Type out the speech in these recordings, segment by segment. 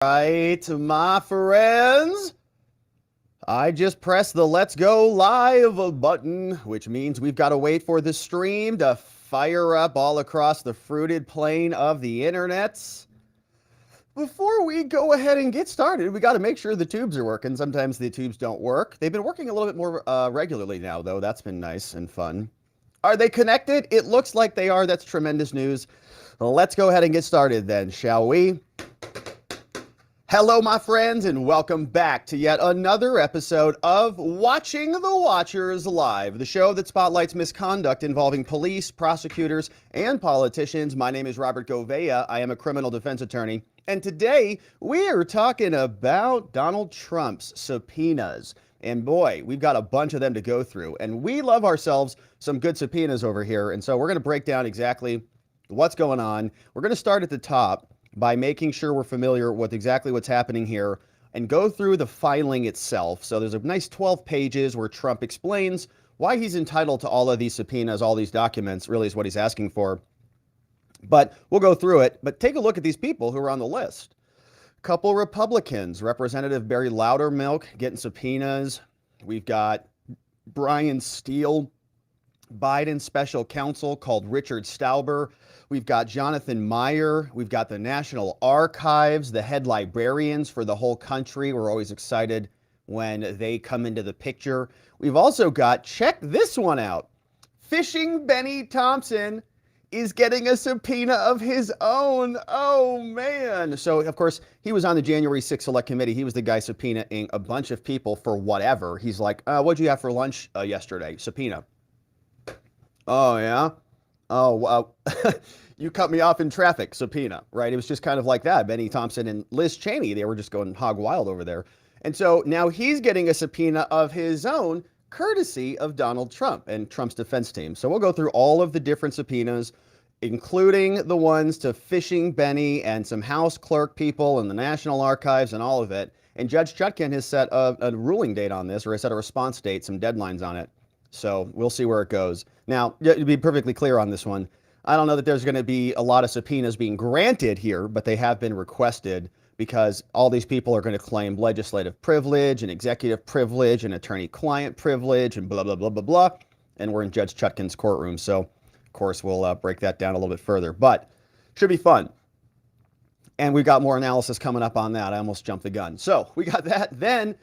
Right, my friends, I just pressed the let's go live button, which means we've got to wait for the stream to fire up all across the fruited plain of the internets. Before we go ahead and get started, we got to make sure the tubes are working. Sometimes the tubes don't work. They've been working a little bit more regularly now, though. That's been nice and fun. Are they connected? It looks like they are. That's tremendous news. Let's go ahead and get started then, shall we? Hello, my friends, and welcome back to yet another episode of Watching the Watchers Live, the show that spotlights misconduct involving police, prosecutors, and politicians. My name is Robert Gouveia. I am a criminal defense attorney, and today we are talking about Donald Trump's subpoenas. And boy, we've got a bunch of them to go through, and we love ourselves some good subpoenas over here, and so we're going to break down exactly what's going on. We're going to start at the top by making sure we're familiar with exactly what's happening here and go through the filing itself. So there's a nice 12 pages where Trump explains why he's entitled to all of these subpoenas, all these documents, really is what he's asking for. But we'll go through it. But take a look at these people who are on the list. Couple Republicans, Representative Barry Loudermilk getting subpoenas. We've got Brian Steele, Biden's special counsel called Richard Stauber. We've got Jonathan Meyer. We've got the National Archives, the head librarians for the whole country. We're always excited when they come into the picture. We've also got, check this one out, Fishing Bennie Thompson is getting a subpoena of his own. Oh, man. So, of course, he was on the January 6th Select Committee. He was the guy subpoenaing a bunch of people for whatever. He's like, what'd you have for lunch yesterday? Subpoena. Oh, yeah? Oh, wow. You cut me off in traffic, subpoena, right? It was just kind of like that. Bennie Thompson and Liz Cheney, they were just going hog wild over there. And so now he's getting a subpoena of his own, courtesy of Donald Trump and Trump's defense team. So we'll go through all of the different subpoenas, including the ones to Fishing Bennie and some House clerk people and the National Archives and all of it. And Judge Chutkan has set a ruling date on this, or has set a response date, some deadlines on it. So we'll see where it goes. Now, to be perfectly clear on this one, I don't know that there's going to be a lot of subpoenas being granted here, but they have been requested because all these people are going to claim legislative privilege and executive privilege and attorney-client privilege and blah, blah, blah, blah, blah. And we're in Judge Chutkan's courtroom. So, of course, we'll break that down a little bit further. But should be fun. And we've got more analysis coming up on that. I almost jumped the gun. So we got that. Then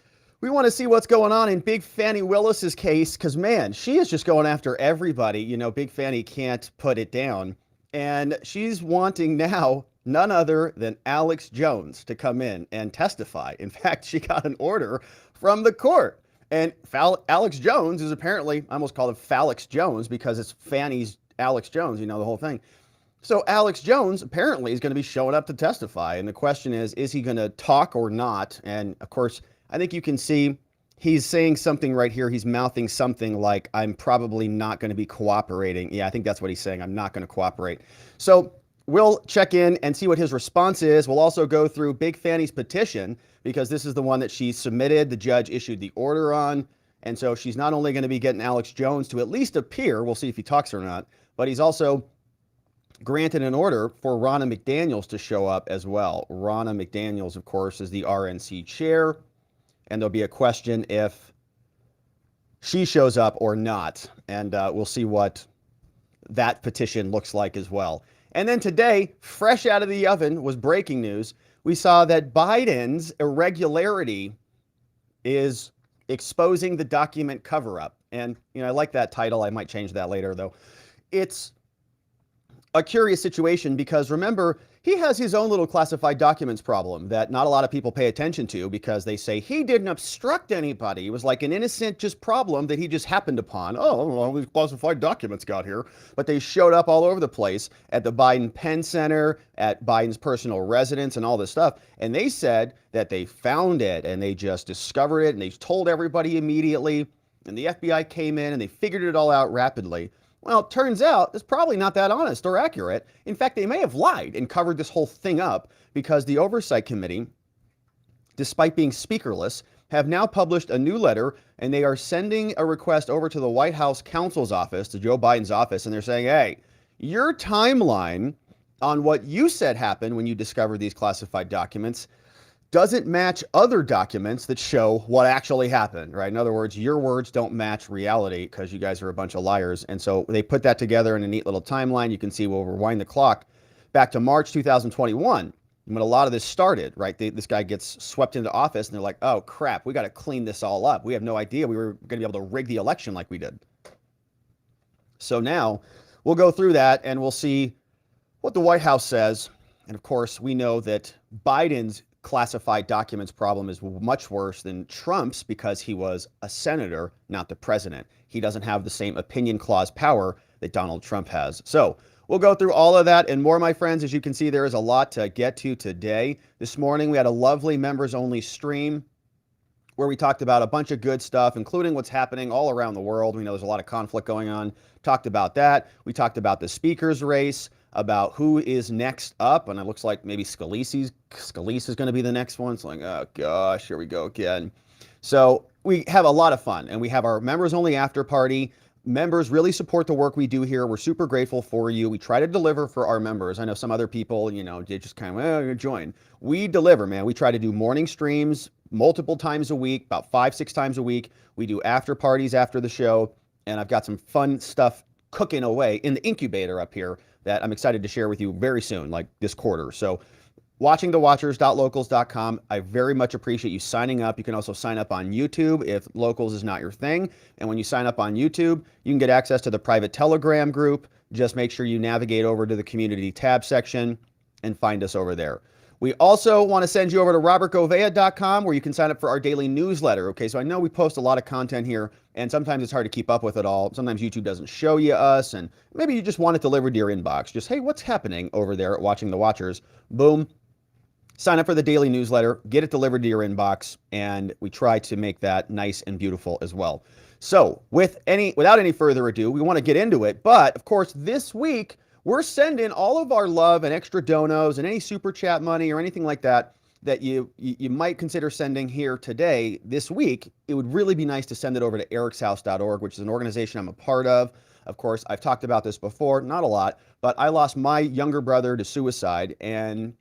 we want to see what's going on in Big Fani Willis's case, because, man, she is just going after everybody. You know, Big Fani can't put it down. And she's wanting now none other than Alex Jones to come in and testify. In fact, she got an order from the court. And Alex Jones is apparently, I almost call it Phalix Jones because it's Fanny's Alex Jones, you know, the whole thing. So Alex Jones apparently is going to be showing up to testify. And the question is he going to talk or not? And, of course, I think you can see he's saying something right here. He's mouthing something like, I'm probably not going to be cooperating. Yeah, I think that's what he's saying. I'm not going to cooperate. So we'll check in and see what his response is. We'll also go through Big Fani's petition because this is the one that she submitted. The judge issued the order on. And so she's not only going to be getting Alex Jones to at least appear, we'll see if he talks or not, but he's also granted an order for Ronna McDaniels to show up as well. Ronna McDaniels, of course, is the RNC chair. And there'll be a question if she shows up or not. And we'll see what that petition looks like as well. And then today, fresh out of the oven, was breaking news. We saw that Biden's irregularity is exposing the document cover-up. And, you know, I like that title. I might change that later, though. It's a curious situation because, remember, he has his own little classified documents problem that not a lot of people pay attention to because they say he didn't obstruct anybody. It was like an innocent just problem that he just happened upon. Oh, well, these classified documents got here. But they showed up all over the place at the Biden Penn Center, at Biden's personal residence and all this stuff. And they said that they found it and they just discovered it and they told everybody immediately. And the FBI came in and they figured it all out rapidly. Well, it turns out it's probably not that honest or accurate. In fact, they may have lied and covered this whole thing up because the Oversight Committee, despite being speakerless, have now published a new letter and they are sending a request over to the White House counsel's office, to Joe Biden's office, and they're saying, hey, your timeline on what you said happened when you discovered these classified documents doesn't match other documents that show what actually happened, right? In other words, your words don't match reality because you guys are a bunch of liars. And so they put that together in a neat little timeline. You can see we'll rewind the clock back to March 2021 when a lot of this started, right? This guy gets swept into office and they're like, oh crap, we got to clean this all up. We have no idea we were going to be able to rig the election like we did. So now we'll go through that and we'll see what the White House says. And of course, we know that Biden's classified documents problem is much worse than Trump's because he was a senator, not the president. He doesn't have the same opinion clause power that Donald Trump has. So we'll go through all of that and more, my friends. As you can see, there is a lot to get to today. This morning, we had a lovely members-only stream where we talked about a bunch of good stuff, including what's happening all around the world. We know there's a lot of conflict going on. Talked about that. We talked about the speaker's race, about who is next up, and it looks like maybe Scalise is going to be the next one. It's like, oh gosh, here we go again. So we have a lot of fun, and we have our members-only after party. Members really support the work we do here. We're super grateful for you. We try to deliver for our members. I know some other people, they just kind of, join. We deliver, man. We try to do morning streams multiple times a week, about 5-6 times a week. We do after parties after the show, and I've got some fun stuff cooking away in the incubator up here that I'm excited to share with you very soon, like this quarter. So watchingthewatchers.locals.com. I very much appreciate you signing up. You can also sign up on YouTube if Locals is not your thing. And when you sign up on YouTube, you can get access to the private Telegram group. Just make sure you navigate over to the community tab section and find us over there. We also want to send you over to robertgovea.com where you can sign up for our daily newsletter. Okay, so I know we post a lot of content here, and sometimes it's hard to keep up with it all. Sometimes YouTube doesn't show you us, and maybe you just want it delivered to your inbox. Just, hey, what's happening over there at Watching the Watchers? Boom. Sign up for the daily newsletter, get it delivered to your inbox, and we try to make that nice and beautiful as well. So without any further ado, we want to get into it. But, of course, this week, we're sending all of our love and extra donos and any super chat money or anything like that that you might consider sending here today, this week. It would really be nice to send it over to ericshouse.org, which is an organization I'm a part of. Of course, I've talked about this before, not a lot, but I lost my younger brother to suicide. And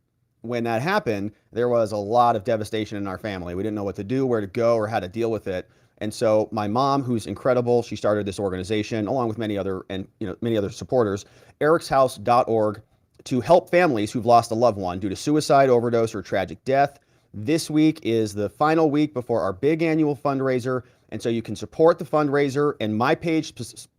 when that happened, there was a lot of devastation in our family. We didn't know what to do, where to go, or how to deal with it. And so my mom, who's incredible, she started this organization along with many other supporters, ericshouse.org, to help families who've lost a loved one due to suicide, overdose, or tragic death. This week is the final week before our big annual fundraiser. And so you can support the fundraiser and my page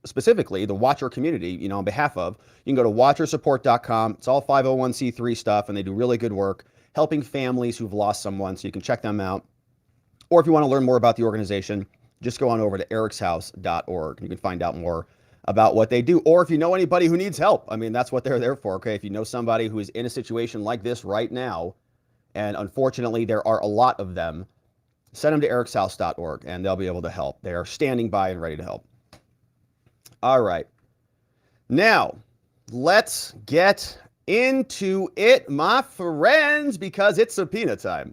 specifically, the Watcher community, on behalf of, you can go to watchersupport.com. It's all 501c3 stuff, and they do really good work helping families who've lost someone. So you can check them out. Or if you want to learn more about the organization, just go on over to ericshouse.org. You can find out more about what they do. Or if you know anybody who needs help, that's what they're there for, okay? If you know somebody who is in a situation like this right now, and unfortunately there are a lot of them, send them to ericshouse.org and they'll be able to help. They are standing by and ready to help. All right. Now, let's get into it, my friends, because it's subpoena time.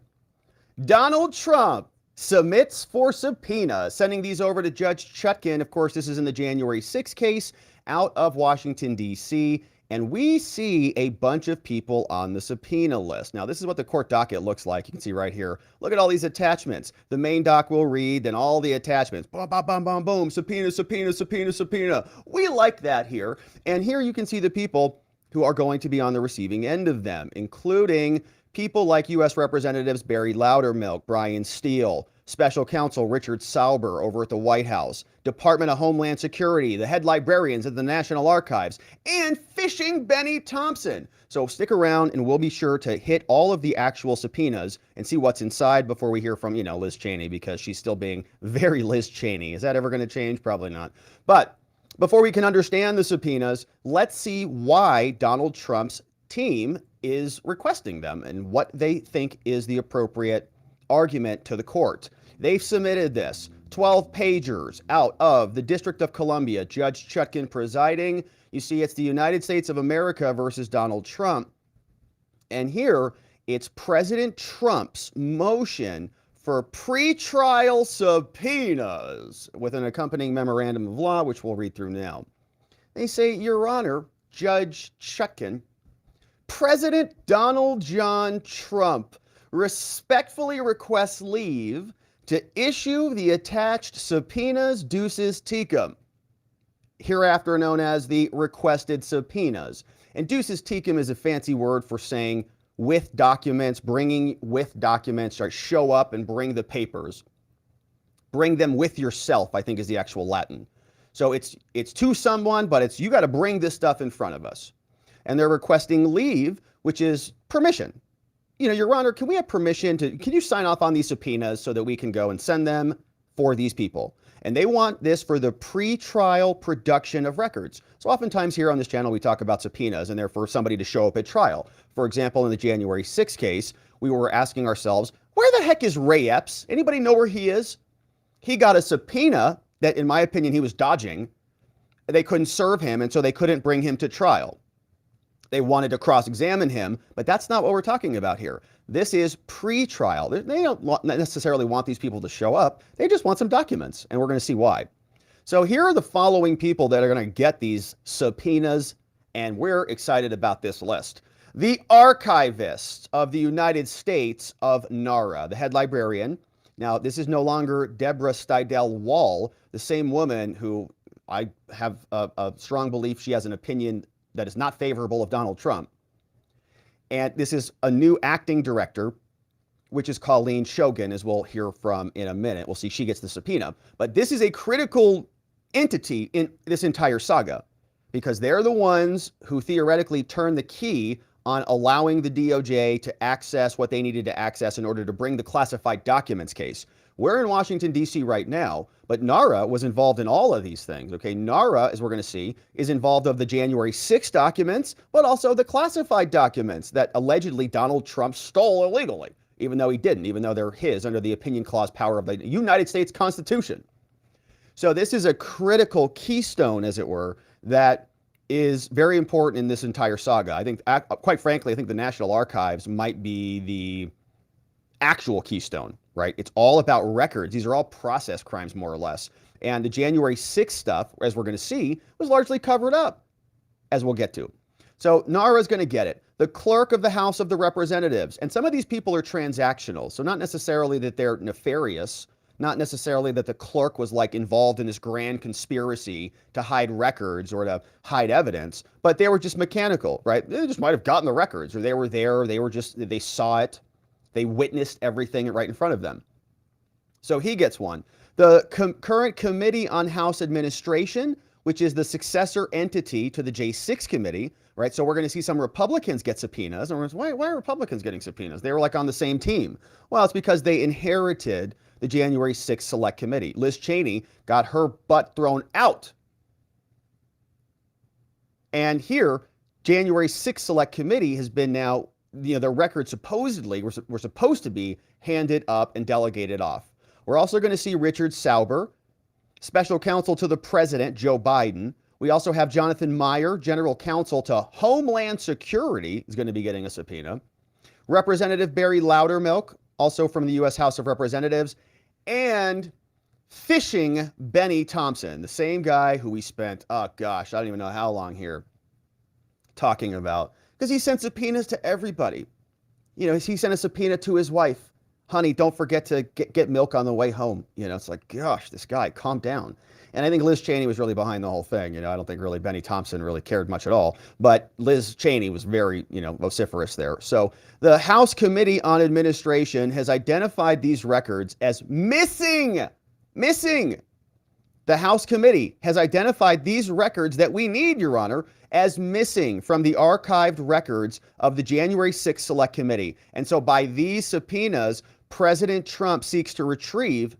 Donald Trump submits for subpoena, sending these over to Judge Chutkan. Of course, this is in the January 6th case out of Washington, D.C., and we see a bunch of people on the subpoena list. Now, this is what the court docket looks like. You can see right here. Look at all these attachments. The main doc will read, then all the attachments. Boom, boom, boom, boom, boom. Subpoena, subpoena, subpoena, subpoena. We like that here. And here you can see the people who are going to be on the receiving end of them, including people like U.S. Representatives Barry Loudermilk, Brian Steele, Special Counsel Richard Sauber over at the White House, Department of Homeland Security, the head librarians at the National Archives, and Fishing Bennie Thompson. So stick around and we'll be sure to hit all of the actual subpoenas and see what's inside before we hear from, Liz Cheney, because she's still being very Liz Cheney. Is that ever going to change? Probably not. But before we can understand the subpoenas, let's see why Donald Trump's team is requesting them and what they think is the appropriate argument to the court. They've submitted this 12 pagers out of the District of Columbia, Judge Chutkan presiding. You see, it's the United States of America versus Donald Trump. And here it's President Trump's motion for pretrial subpoenas with an accompanying memorandum of law, which we'll read through now. They say, Your Honor, Judge Chutkan, President Donald John Trump respectfully requests leave to issue the attached subpoenas duces tecum, hereafter known as the requested subpoenas. And duces tecum is a fancy word for saying with documents, bringing with documents, or show up and bring the papers. Bring them with yourself, I think is the actual Latin. So it's to someone, but it's you got to bring this stuff in front of us. And they're requesting leave, which is permission. You know, Your Honor, can we have permission can you sign off on these subpoenas so that we can go and send them for these people? And they want this for the pre-trial production of records. So oftentimes here on this channel, we talk about subpoenas and they're for somebody to show up at trial. For example, in the January 6th case, we were asking ourselves, where the heck is Ray Epps? Anybody know where he is? He got a subpoena that, in my opinion, he was dodging. They couldn't serve him, and so they couldn't bring him to trial. They wanted to cross-examine him, but that's not what we're talking about here. This is pre-trial. They don't necessarily want these people to show up. They just want some documents, and we're going to see why. So here are the following people that are going to get these subpoenas, and we're excited about this list. The Archivist of the United States of NARA, the head librarian. Now, this is no longer Deborah Stidel Wall, the same woman who I have a strong belief she has an opinion that is not favorable of Donald Trump. And this is a new acting director, which is Colleen Shogan, as we'll hear from in a minute. We'll see she gets the subpoena. But this is a critical entity in this entire saga because they're the ones who theoretically turn the key on allowing the DOJ to access what they needed to access in order to bring the classified documents case. We're in Washington, D.C. right now, but NARA was involved in all of these things. Okay, NARA, as we're going to see, is involved of the January 6 documents, but also the classified documents that allegedly Donald Trump stole illegally, even though he didn't, even though they're his under the opinion clause power of the United States Constitution. So this is a critical keystone, as it were, that is very important in this entire saga. I think, quite frankly, I think the National Archives might be the actual keystone, right? It's all about records. These are all process crimes, more or less. And the January 6th stuff, as we're going to see, was largely covered up, as we'll get to. So NARA is going to get it. The clerk of the House of the Representatives. And some of these people are transactional. So not necessarily that they're nefarious, not necessarily that the clerk was like involved in this grand conspiracy to hide records or to hide evidence, but they were just mechanical, right? They just might have gotten the records, or they were there, they saw it, they witnessed everything right in front of them. So he gets one. The current Committee on House Administration, which is the successor entity to the J6 committee, right? So we're going to see some Republicans get subpoenas. And we're going to say, why are Republicans getting subpoenas? They were like on the same team. Well, it's because they inherited the January 6th Select Committee. Liz Cheney got her butt thrown out. And here, January 6th Select Committee has been now, their records supposedly were supposed to be handed up and delegated off. We're also going to see Richard Sauber, special counsel to the president, Joe Biden. We also have Jonathan Meyer, general counsel to Homeland Security, is going to be getting a subpoena. Representative Barry Loudermilk, also from the U.S. House of Representatives. And Fishing Bennie Thompson, the same guy who we spent, oh gosh, I don't even know how long here talking about, because he sent subpoenas to everybody. He sent a subpoena to his wife. Honey, don't forget to get milk on the way home. It's like, gosh, this guy, calm down. And I think Liz Cheney was really behind the whole thing. I don't think really Bennie Thompson really cared much at all. But Liz Cheney was very, vociferous there. So the House Committee on Administration has identified these records as missing. The House Committee has identified these records that we need, Your Honor, as missing from the archived records of the January 6th Select Committee. And so by these subpoenas, President Trump seeks to retrieve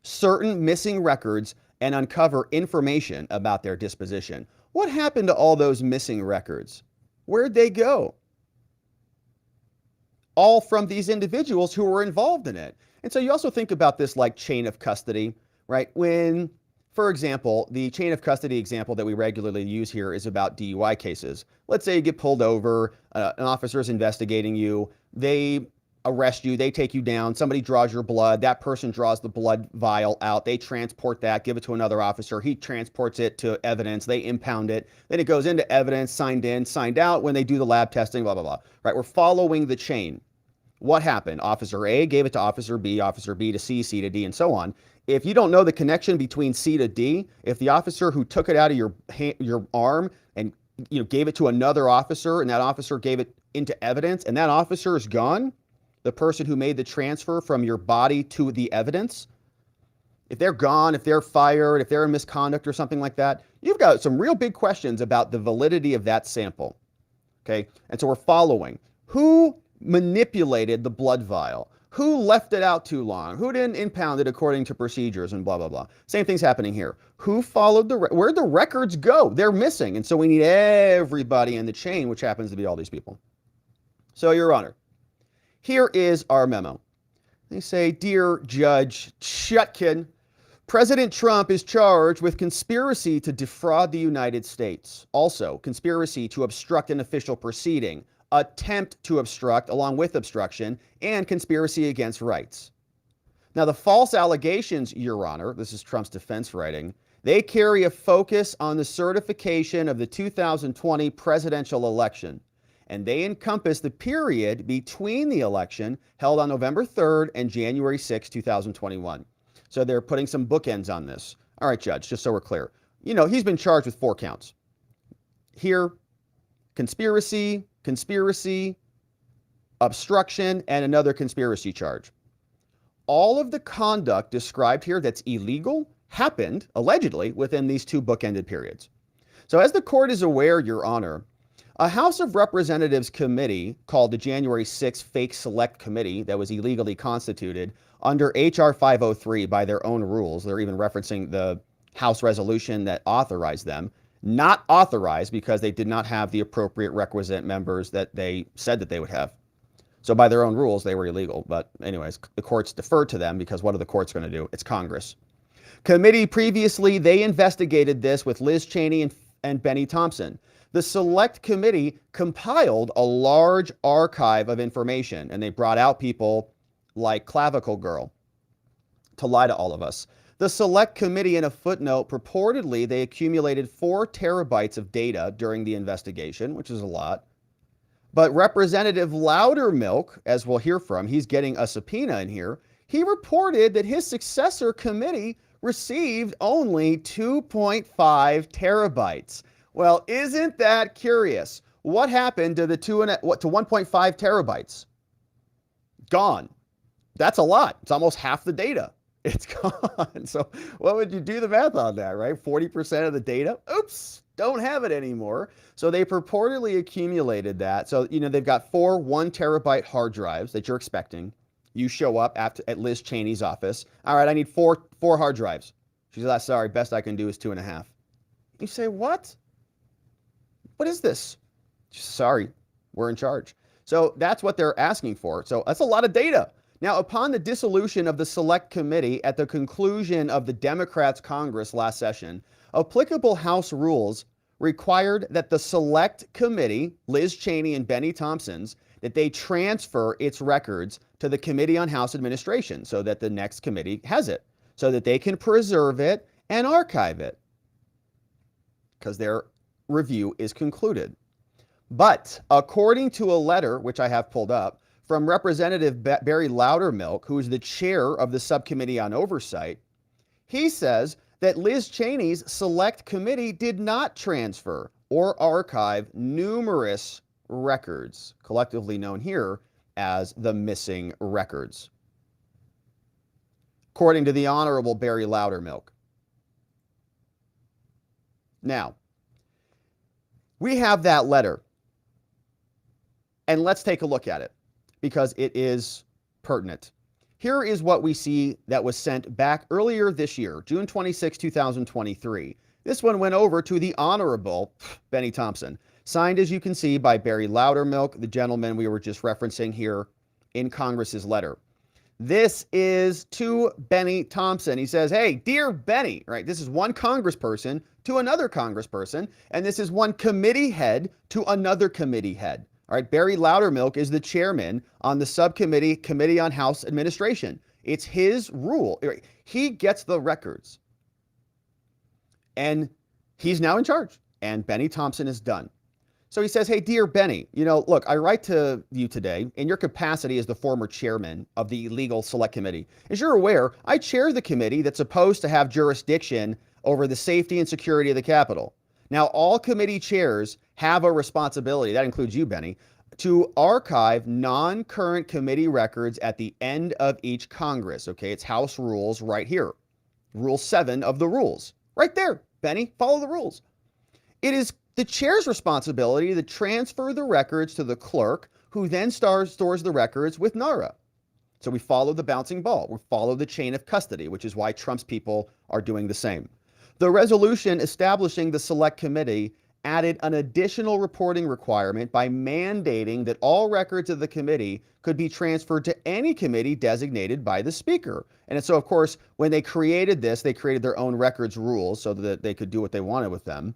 certain missing records and uncover information about their disposition. What happened to all those missing records? Where'd they go? All from these individuals who were involved in it. And so you also think about this like chain of custody, right? When, for example, the chain of custody example that we regularly use here is about DUI cases. Let's say you get pulled over, an officer is investigating you, they arrest you, they take you down, somebody draws your blood, that person draws the blood vial out, they transport that, give it to another officer, he transports it to evidence, they impound it, then it goes into evidence, signed in, signed out when they do the lab testing, blah, blah, blah, right? We're following the chain. What happened? Officer A gave it to Officer B to C, C to D, and so on. If you don't know the connection between C to D, if the officer who took it out of your arm and gave it to another officer, and that officer gave it into evidence, and that officer is gone, the person who made the transfer from your body to the evidence, if they're gone, if they're fired, if they're in misconduct or something like that, you've got some real big questions about the validity of that sample. Okay, and so we're following. Who manipulated the blood vial? Who left it out too long? Who didn't impound it according to procedures and blah, blah, blah. Same thing's happening here. Who followed where'd the records go? They're missing. And so we need everybody in the chain, which happens to be all these people. So, Your Honor, here is our memo. They say, Dear Judge Chutkin, President Trump is charged with conspiracy to defraud the United States. Also, conspiracy to obstruct an official proceeding, attempt to obstruct along with obstruction, and conspiracy against rights. Now, the false allegations, Your Honor, this is Trump's defense writing, they carry a focus on the certification of the 2020 presidential election, and they encompass the period between the election held on November 3rd and January 6, 2021. So they're putting some bookends on this. All right, Judge, just so we're clear. He's been charged with 4 counts. Here, conspiracy, obstruction, and another conspiracy charge. All of the conduct described here that's illegal happened, allegedly, within these 2 bookended periods. So as the court is aware, Your Honor, a House of Representatives committee called the January 6 Fake Select Committee that was illegally constituted under H.R. 503 by their own rules. They're even referencing the House resolution that authorized them. Not authorized because they did not have the appropriate requisite members that they said that they would have. So by their own rules, they were illegal. But anyways, the courts deferred to them because what are the courts going to do? It's Congress. Committee previously, they investigated this with Liz Cheney and Bennie Thompson. The Select Committee compiled a large archive of information, and they brought out people like Clavicle Girl to lie to all of us. The Select Committee, in a footnote, purportedly they accumulated 4 terabytes of data during the investigation, which is a lot. But Representative Loudermilk, as we'll hear from, he's getting a subpoena in here. He reported that his successor committee received only 2.5 terabytes. Well, isn't that curious? What happened to the 1.5 terabytes? Gone. That's a lot. It's almost half the data. It's gone. So what would you do the math on that, right? 40% of the data? Oops, don't have it anymore. So they purportedly accumulated that. So, they've got 4 1 terabyte hard drives that you're expecting. You show up at Liz Cheney's office. All right, I need four hard drives. She says, sorry, best I can do is 2.5. You say, what? What is this? She says, sorry, we're in charge. So that's what they're asking for. So that's a lot of data. Now, upon the dissolution of the Select Committee at the conclusion of the Democrats' Congress last session, applicable House rules required that the Select Committee, Liz Cheney and Bennie Thompson's, that they transfer its records to the Committee on House Administration so that the next committee has it, so that they can preserve it and archive it, because their review is concluded. But according to a letter, which I have pulled up, from Representative Barry Loudermilk, who is the chair of the Subcommittee on Oversight, he says that Liz Cheney's Select Committee did not transfer or archive numerous records, collectively known here as the missing records, according to the Honorable Barry Loudermilk. Now, we have that letter, and let's take a look at it, because it is pertinent. Here is what we see that was sent back earlier this year, June 26, 2023. This one went over to the Honorable Bennie Thompson, signed, as you can see, by Barry Loudermilk, the gentleman we were just referencing here in Congress's letter. This is to Bennie Thompson. He says, hey, dear Bennie, right? This is one congressperson to another congressperson, and this is one committee head to another committee head. All right, Barry Loudermilk is the chairman on the subcommittee, Committee on House Administration. It's his rule. He gets the records. And he's now in charge. And Bennie Thompson is done. So he says, hey, dear Bennie, look, I write to you today in your capacity as the former chairman of the Legal Select Committee. As you're aware, I chair the committee that's supposed to have jurisdiction over the safety and security of the Capitol. Now, all committee chairs have a responsibility, that includes you, Bennie, to archive non-current committee records at the end of each Congress. Okay, it's House rules right here. Rule 7 of the rules. Right there, Bennie, follow the rules. It is the chair's responsibility to transfer the records to the clerk, who then stores the records with NARA. So we follow the bouncing ball. We follow the chain of custody, which is why Trump's people are doing the same. The resolution establishing the Select Committee added an additional reporting requirement by mandating that all records of the committee could be transferred to any committee designated by the Speaker. And so, of course, when they created this, they created their own records rules so that they could do what they wanted with them.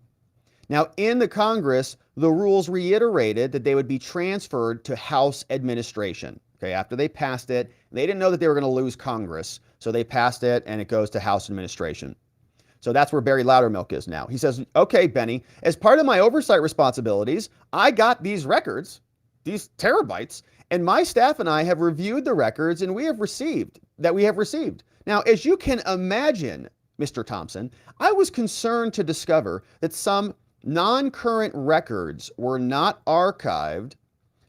Now, in the Congress, the rules reiterated that they would be transferred to House administration. Okay, after they passed it, they didn't know that they were going to lose Congress, so they passed it and it goes to House administration. So that's where Barry Loudermilk is now. He says, okay, Bennie, as part of my oversight responsibilities, I got these records, these terabytes, and my staff and I have reviewed the records and we have received. Now, as you can imagine, Mr. Thompson, I was concerned to discover that some non-current records were not archived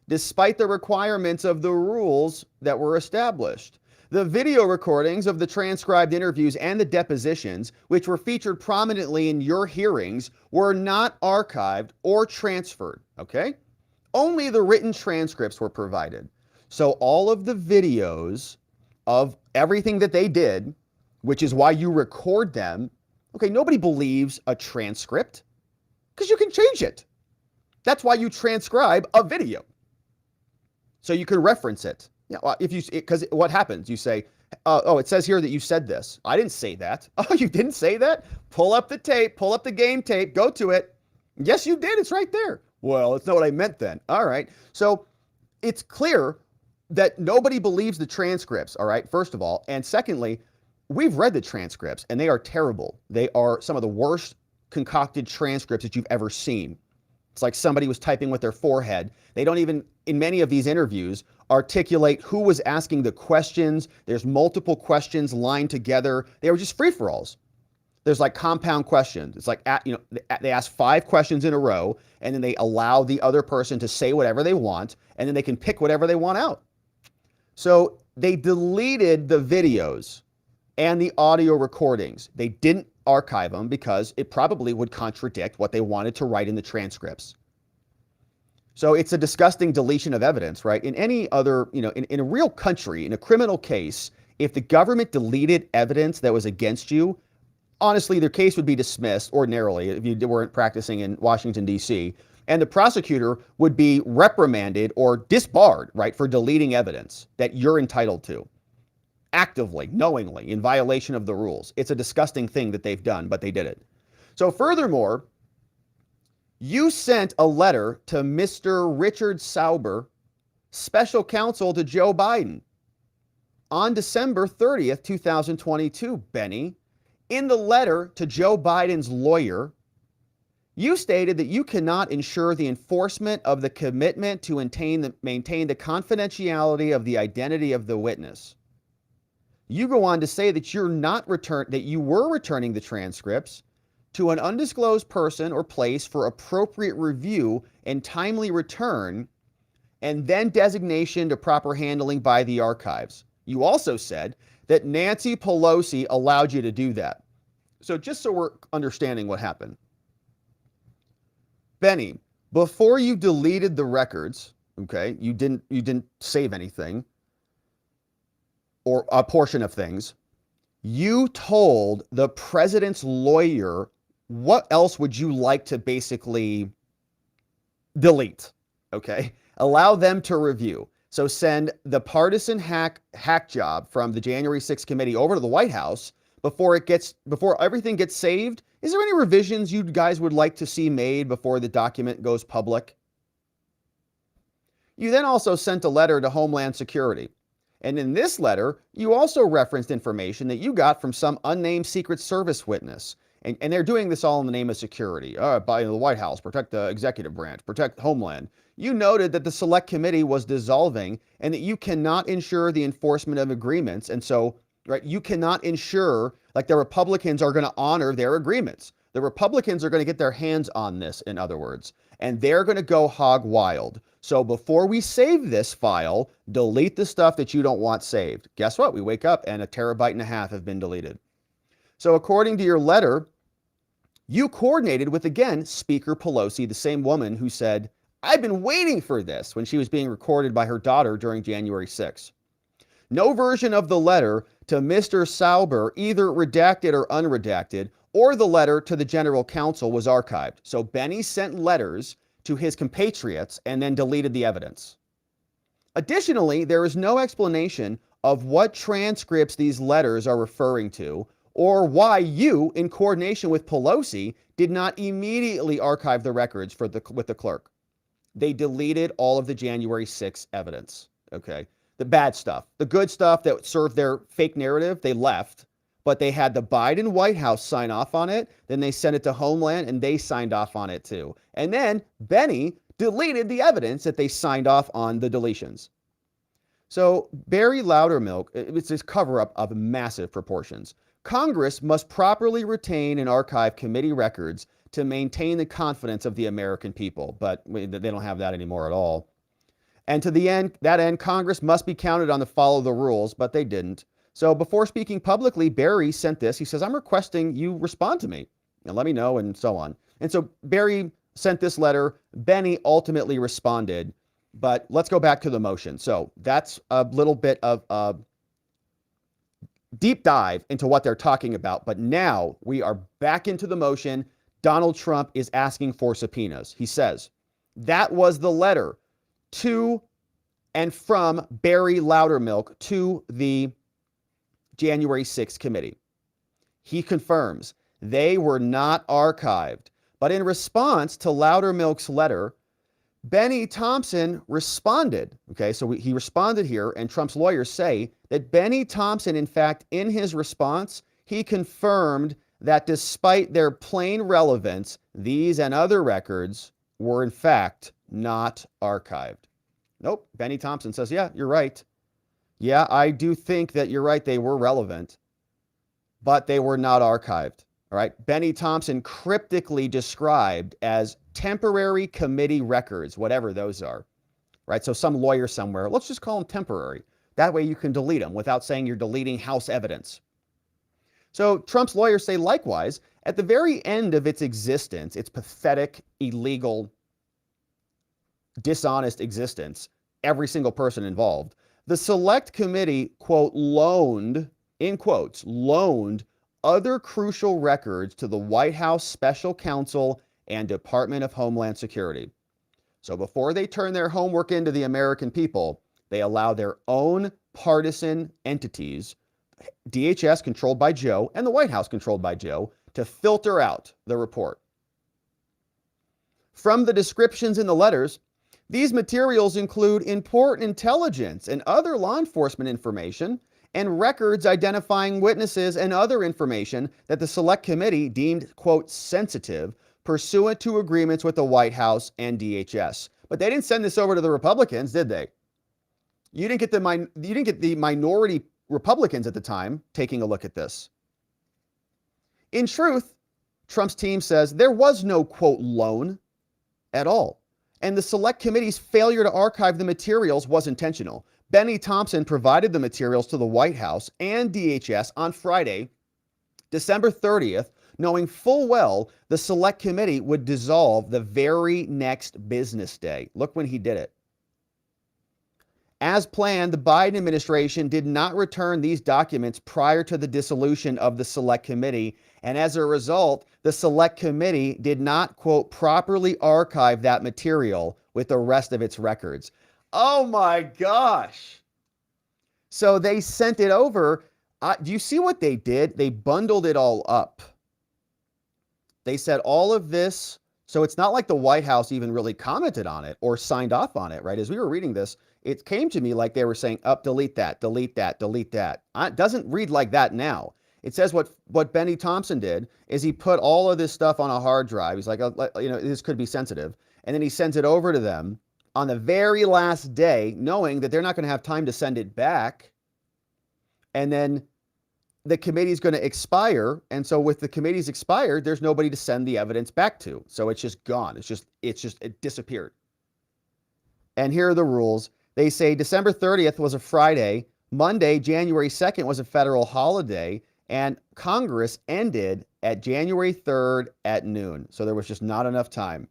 despite the requirements of the rules that were established. The video recordings of the transcribed interviews and the depositions, which were featured prominently in your hearings, were not archived or transferred, okay? Only the written transcripts were provided. So all of the videos of everything that they did, which is why you record them, okay, nobody believes a transcript because you can change it. That's why you transcribe a video. So you can reference it. Yeah, well, because what happens? You say, oh, it says here that you said this. I didn't say that. Oh, you didn't say that? Pull up the tape, pull up the game tape, go to it. Yes, you did. It's right there. Well, it's not what I meant then. All right. So it's clear that nobody believes the transcripts. All right. First of all. And secondly, we've read the transcripts and they are terrible. They are some of the worst concocted transcripts that you've ever seen. It's like somebody was typing with their forehead. They don't even, in many of these interviews, articulate who was asking the questions. There's multiple questions lined together. They were just free-for-alls. There's like compound questions. It's like, they ask 5 questions in a row, and then they allow the other person to say whatever they want, and then they can pick whatever they want out. So they deleted the videos and the audio recordings. They didn't archive them because it probably would contradict what they wanted to write in the transcripts. So it's a disgusting deletion of evidence, right? In any other, in a real country, in a criminal case, if the government deleted evidence that was against you, honestly, their case would be dismissed ordinarily if you weren't practicing in Washington, D.C., and the prosecutor would be reprimanded or disbarred, right, for deleting evidence that you're entitled to. Actively, knowingly, in violation of the rules. It's a disgusting thing that they've done, but they did it. So furthermore, you sent a letter to Mr. Richard Sauber, special counsel to Joe Biden, on December 30th, 2022, Bennie. In the letter to Joe Biden's lawyer, you stated that you cannot ensure the enforcement of the commitment to maintain the confidentiality of the identity of the witness. You go on to say that you were returning the transcripts to an undisclosed person or place for appropriate review and timely return, and then designation to proper handling by the archives. You also said that Nancy Pelosi allowed you to do that. So just so we're understanding what happened. Bennie, before you deleted the records, okay, you didn't save anything, or a portion of things, you told the president's lawyer what else would you like to basically delete, okay? Allow them to review. So send the partisan hack job from the January 6th committee over to the White House before everything gets saved. Is there any revisions you guys would like to see made before the document goes public? You then also sent a letter to Homeland Security. And in this letter, you also referenced information that you got from some unnamed Secret Service witness. And they're doing this all in the name of security. By the White House, protect the executive branch, protect Homeland. You noted that the Select Committee was dissolving and that you cannot ensure the enforcement of agreements. And so, right, you cannot ensure, like, the Republicans are going to honor their agreements. The Republicans are going to get their hands on this, in other words, and they're going to go hog wild. So before we save this file, delete the stuff that you don't want saved. Guess what? We wake up and 1.5 terabytes have been deleted. So according to your letter, you coordinated with, again, Speaker Pelosi, the same woman who said, "I've been waiting for this," when she was being recorded by her daughter during January 6th. No version of the letter to Mr. Sauber, either redacted or unredacted, or the letter to the general counsel was archived. So Bennie sent letters to his compatriots and then deleted the evidence. Additionally, there is no explanation of what transcripts these letters are referring to, or why you, in coordination with Pelosi, did not immediately archive the records with the clerk. They deleted all of the January 6th evidence, okay? The bad stuff. The good stuff that served their fake narrative, they left, but they had the Biden White House sign off on it. Then they sent it to Homeland and they signed off on it too. And then Bennie deleted the evidence that they signed off on the deletions. So Barry Loudermilk, it's this cover-up of massive proportions. Congress must properly retain and archive committee records to maintain the confidence of the American people, but they don't have that anymore at all. And to that end, Congress must be counted on to follow the rules, but they didn't. So before speaking publicly, Barry sent this. He says, "I'm requesting you respond to me and let me know," and so on. And so Barry sent this letter. Bennie ultimately responded, but let's go back to the motion. So that's a little bit of a deep dive into what they're talking about. But now we are back into the motion. Donald Trump is asking for subpoenas. He says, that was the letter to and from Barry Loudermilk to the January 6th committee. He confirms they were not archived. But in response to Loudermilk's letter, Bennie Thompson responded. Okay, so he responded here, and Trump's lawyers say that Bennie Thompson, in fact, in his response, he confirmed that despite their plain relevance, these and other records were, in fact, not archived. Nope, Bennie Thompson says, yeah, you're right. Yeah, I do think that you're right. They were relevant, but they were not archived. All right. Bennie Thompson cryptically described as temporary committee records, whatever those are. Right. So some lawyer somewhere, let's just call them temporary. That way you can delete them without saying you're deleting House evidence. So Trump's lawyers say likewise, at the very end of its existence, its pathetic, illegal, dishonest existence, every single person involved, the Select Committee, quote, loaned, in quotes, loaned other crucial records to the White House Special Counsel and Department of Homeland Security. So before they turn their homework into the American people, they allow their own partisan entities, DHS controlled by Joe and the White House controlled by Joe, to filter out the report. From the descriptions in the letters, these materials include important intelligence and other law enforcement information and records identifying witnesses and other information that the Select Committee deemed, quote, sensitive, pursuant to agreements with the White House and DHS. But they didn't send this over to the Republicans, did they? You didn't get the minority Republicans at the time taking a look at this. In truth, Trump's team says there was no, quote, loan at all. And the Select Committee's failure to archive the materials was intentional. Bennie Thompson provided the materials to the White House and DHS on Friday, December 30th, knowing full well the Select Committee would dissolve the very next business day. Look when he did it. As planned, the Biden administration did not return these documents prior to the dissolution of the Select Committee, and as a result, the Select Committee did not, quote, properly archive that material with the rest of its records. Oh my gosh. So they sent it over. Do you see what they did? They bundled it all up. They said all of this. So it's not like the White House even really commented on it or signed off on it, right? As we were reading this, it came to me like they were saying, delete that, delete that, delete that. It doesn't read like that now. It says what Bennie Thompson did is he put all of this stuff on a hard drive. He's like, this could be sensitive. And then he sends it over to them on the very last day, knowing that they're not going to have time to send it back. And then the committee's going to expire. And so with the committee's expired, there's nobody to send the evidence back to. So it's just gone. It disappeared. And here are the rules. They say December 30th was a Friday. Monday, January 2nd was a federal holiday. And Congress ended at January 3rd at noon. So there was just not enough time.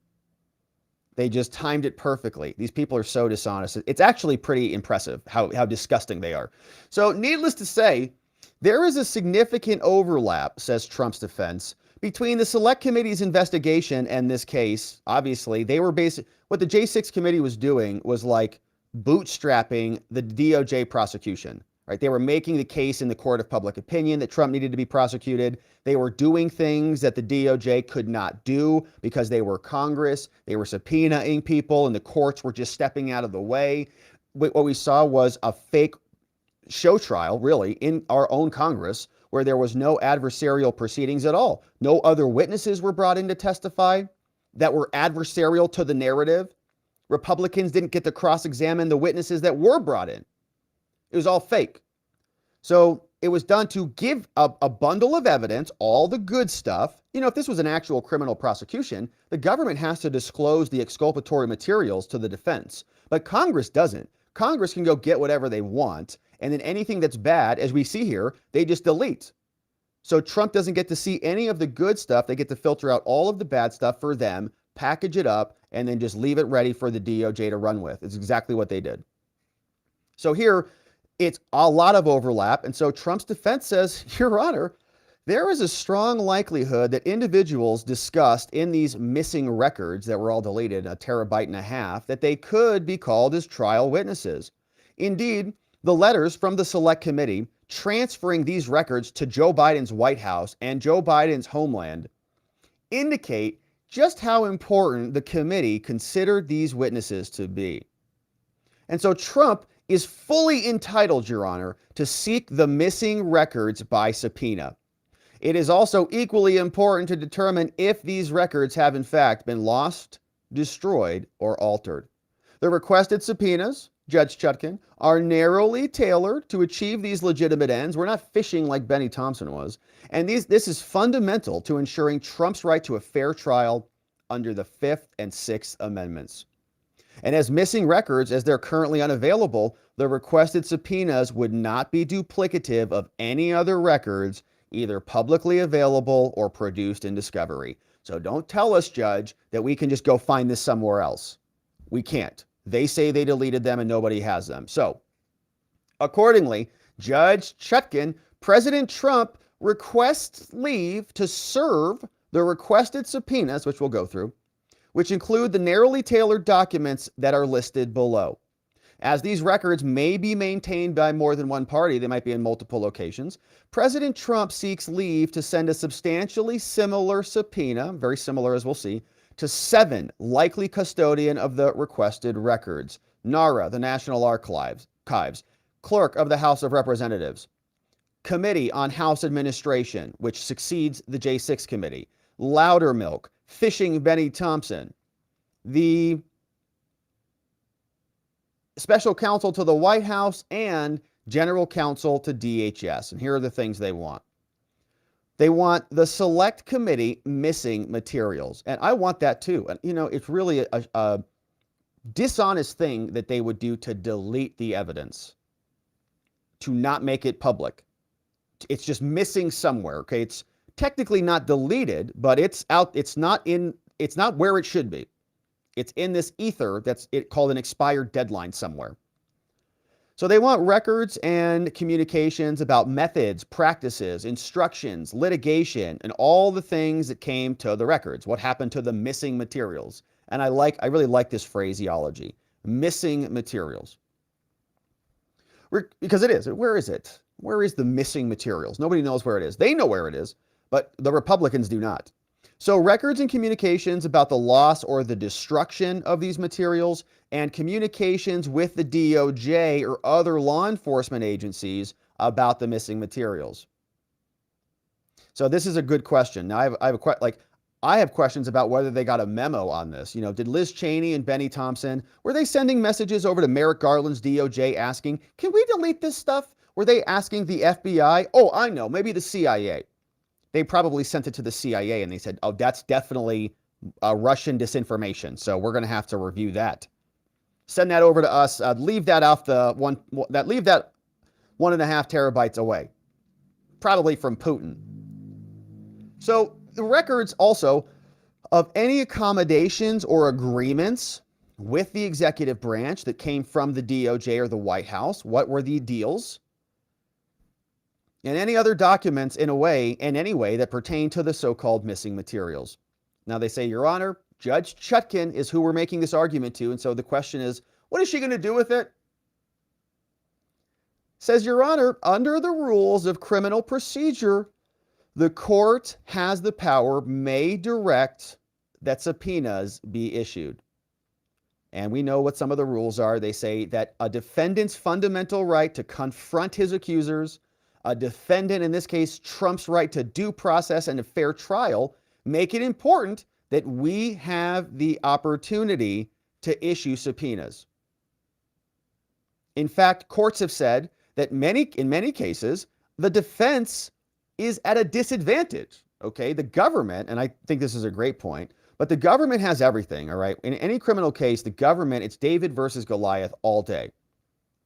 They just timed it perfectly. These people are so dishonest. It's actually pretty impressive how disgusting they are. So needless to say, there is a significant overlap, says Trump's defense, between the Select Committee's investigation and this case. Obviously, they were what the J6 committee was doing was like bootstrapping the DOJ prosecution, right? They were making the case in the court of public opinion that Trump needed to be prosecuted. They were doing things that the DOJ could not do because they were Congress. They were subpoenaing people and the courts were just stepping out of the way. What we saw was a fake show trial, really, in our own Congress, where there was no adversarial proceedings at all. No other witnesses were brought in to testify that were adversarial to the narrative. Republicans didn't get to cross-examine the witnesses that were brought in. It was all fake. So it was done to give a bundle of evidence, all the good stuff. You know, if this was an actual criminal prosecution, the government has to disclose the exculpatory materials to the defense. But Congress doesn't. Congress can go get whatever they want. And then anything that's bad, as we see here, they just delete. So Trump doesn't get to see any of the good stuff. They get to filter out all of the bad stuff for them, package it up, and then just leave it ready for the DOJ to run with. It's exactly what they did. So here, it's a lot of overlap. And so Trump's defense says, Your Honor, there is a strong likelihood that individuals discussed in these missing records that were all deleted, 1.5 terabytes, that they could be called as trial witnesses. Indeed, the letters from the Select Committee transferring these records to Joe Biden's White House and Joe Biden's homeland indicate just how important the committee considered these witnesses to be. And so Trump is fully entitled, Your Honor, to seek the missing records by subpoena. It is also equally important to determine if these records have in fact been lost, destroyed, or altered. The requested subpoenas, Judge Chutkan, are narrowly tailored to achieve these legitimate ends. We're not fishing like Bennie Thompson was. And this is fundamental to ensuring Trump's right to a fair trial under the 5th and 6th Amendments. And as missing records, as they're currently unavailable, the requested subpoenas would not be duplicative of any other records, either publicly available or produced in discovery. So don't tell us, Judge, that we can just go find this somewhere else. We can't. They say they deleted them and nobody has them. So, accordingly, Judge Chutkan, President Trump requests leave to serve the requested subpoenas, which we'll go through, which include the narrowly tailored documents that are listed below. As these records may be maintained by more than one party, they might be in multiple locations, President Trump seeks leave to send a substantially similar subpoena, very similar as we'll see, to 7 likely custodian of the requested records: NARA, the National Archives, Clerk of the House of Representatives, Committee on House Administration, which succeeds the J6 Committee, Loudermilk, Fishing Bennie Thompson, the Special Counsel to the White House, and General Counsel to DHS. And here are the things they want. They want the Select Committee missing materials. And I want that too. And, you know, it's really a dishonest thing that they would do to delete the evidence, to not make it public. It's just missing somewhere, okay? It's technically not deleted, but it's out. It's not where it should be. It's in this ether that's called an expired deadline somewhere. So they want records and communications about methods, practices, instructions, litigation, and all the things that came to the records. What happened to the missing materials? And I really like this phraseology, missing materials. Because it is. Where is it? Where is the missing materials? Nobody knows where it is. They know where it is, but the Republicans do not. So records and communications about the loss or the destruction of these materials, and communications with the DOJ or other law enforcement agencies about the missing materials. So this is a good question. Now I have questions about whether they got a memo on this. Did Liz Cheney and Bennie Thompson, were they sending messages over to Merrick Garland's DOJ asking, can we delete this stuff? Were they asking the FBI? Oh, I know, maybe the CIA. They probably sent it to the CIA and they said, oh, that's definitely Russian disinformation. So we're going to have to review that. Send that over to us. Leave that 1.5 terabytes away. Probably from Putin. So the records also of any accommodations or agreements with the executive branch that came from the DOJ or the White House. What were the deals? And any other documents in any way that pertain to the so-called missing materials. Now they say, Your Honor, Judge Chutkan is who we're making this argument to. And so the question is, what is she going to do with it? Says, Your Honor, under the rules of criminal procedure, the court has the power, may direct that subpoenas be issued. And we know what some of the rules are. They say that a defendant's fundamental right to confront his accusers, a defendant, in this case, Trump's right to due process and a fair trial, make it important that we have the opportunity to issue subpoenas. In fact, courts have said that in many cases, the defense is at a disadvantage, okay? The government, and I think this is a great point, but the government has everything, all right? In any criminal case, the government, it's David versus Goliath all day,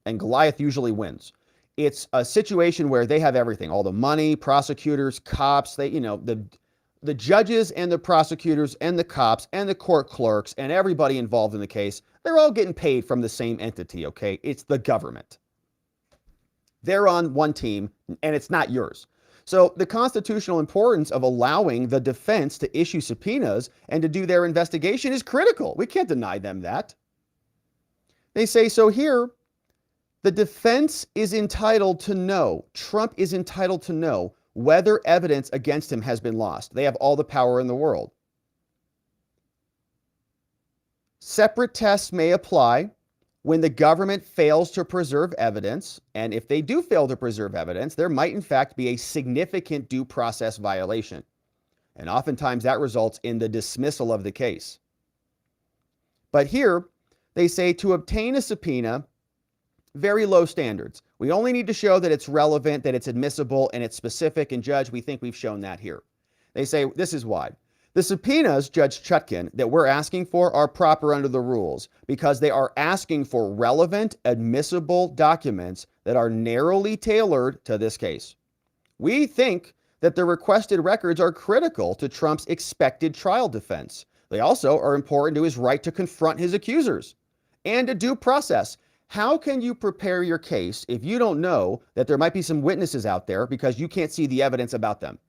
and Goliath usually wins. It's a situation where they have everything, all the money, prosecutors, cops, the judges and the prosecutors and the cops and the court clerks and everybody involved in the case, they're all getting paid from the same entity, okay? It's the government. They're on one team, and it's not yours. So the constitutional importance of allowing the defense to issue subpoenas and to do their investigation is critical. We can't deny them that. They say, so here, the defense is entitled to know, Trump is entitled to know whether evidence against him has been lost. They have all the power in the world. Separate tests may apply when the government fails to preserve evidence, and if they do fail to preserve evidence, there might in fact be a significant due process violation. And oftentimes that results in the dismissal of the case. But here, they say to obtain a subpoena, very low standards. We only need to show that it's relevant, that it's admissible, and it's specific, and Judge, we think we've shown that here. They say this is why. The subpoenas, Judge Chutkan, that we're asking for are proper under the rules because they are asking for relevant, admissible documents that are narrowly tailored to this case. We think that the requested records are critical to Trump's expected trial defense. They also are important to his right to confront his accusers and a due process. How can you prepare your case if you don't know that there might be some witnesses out there because you can't see the evidence about them?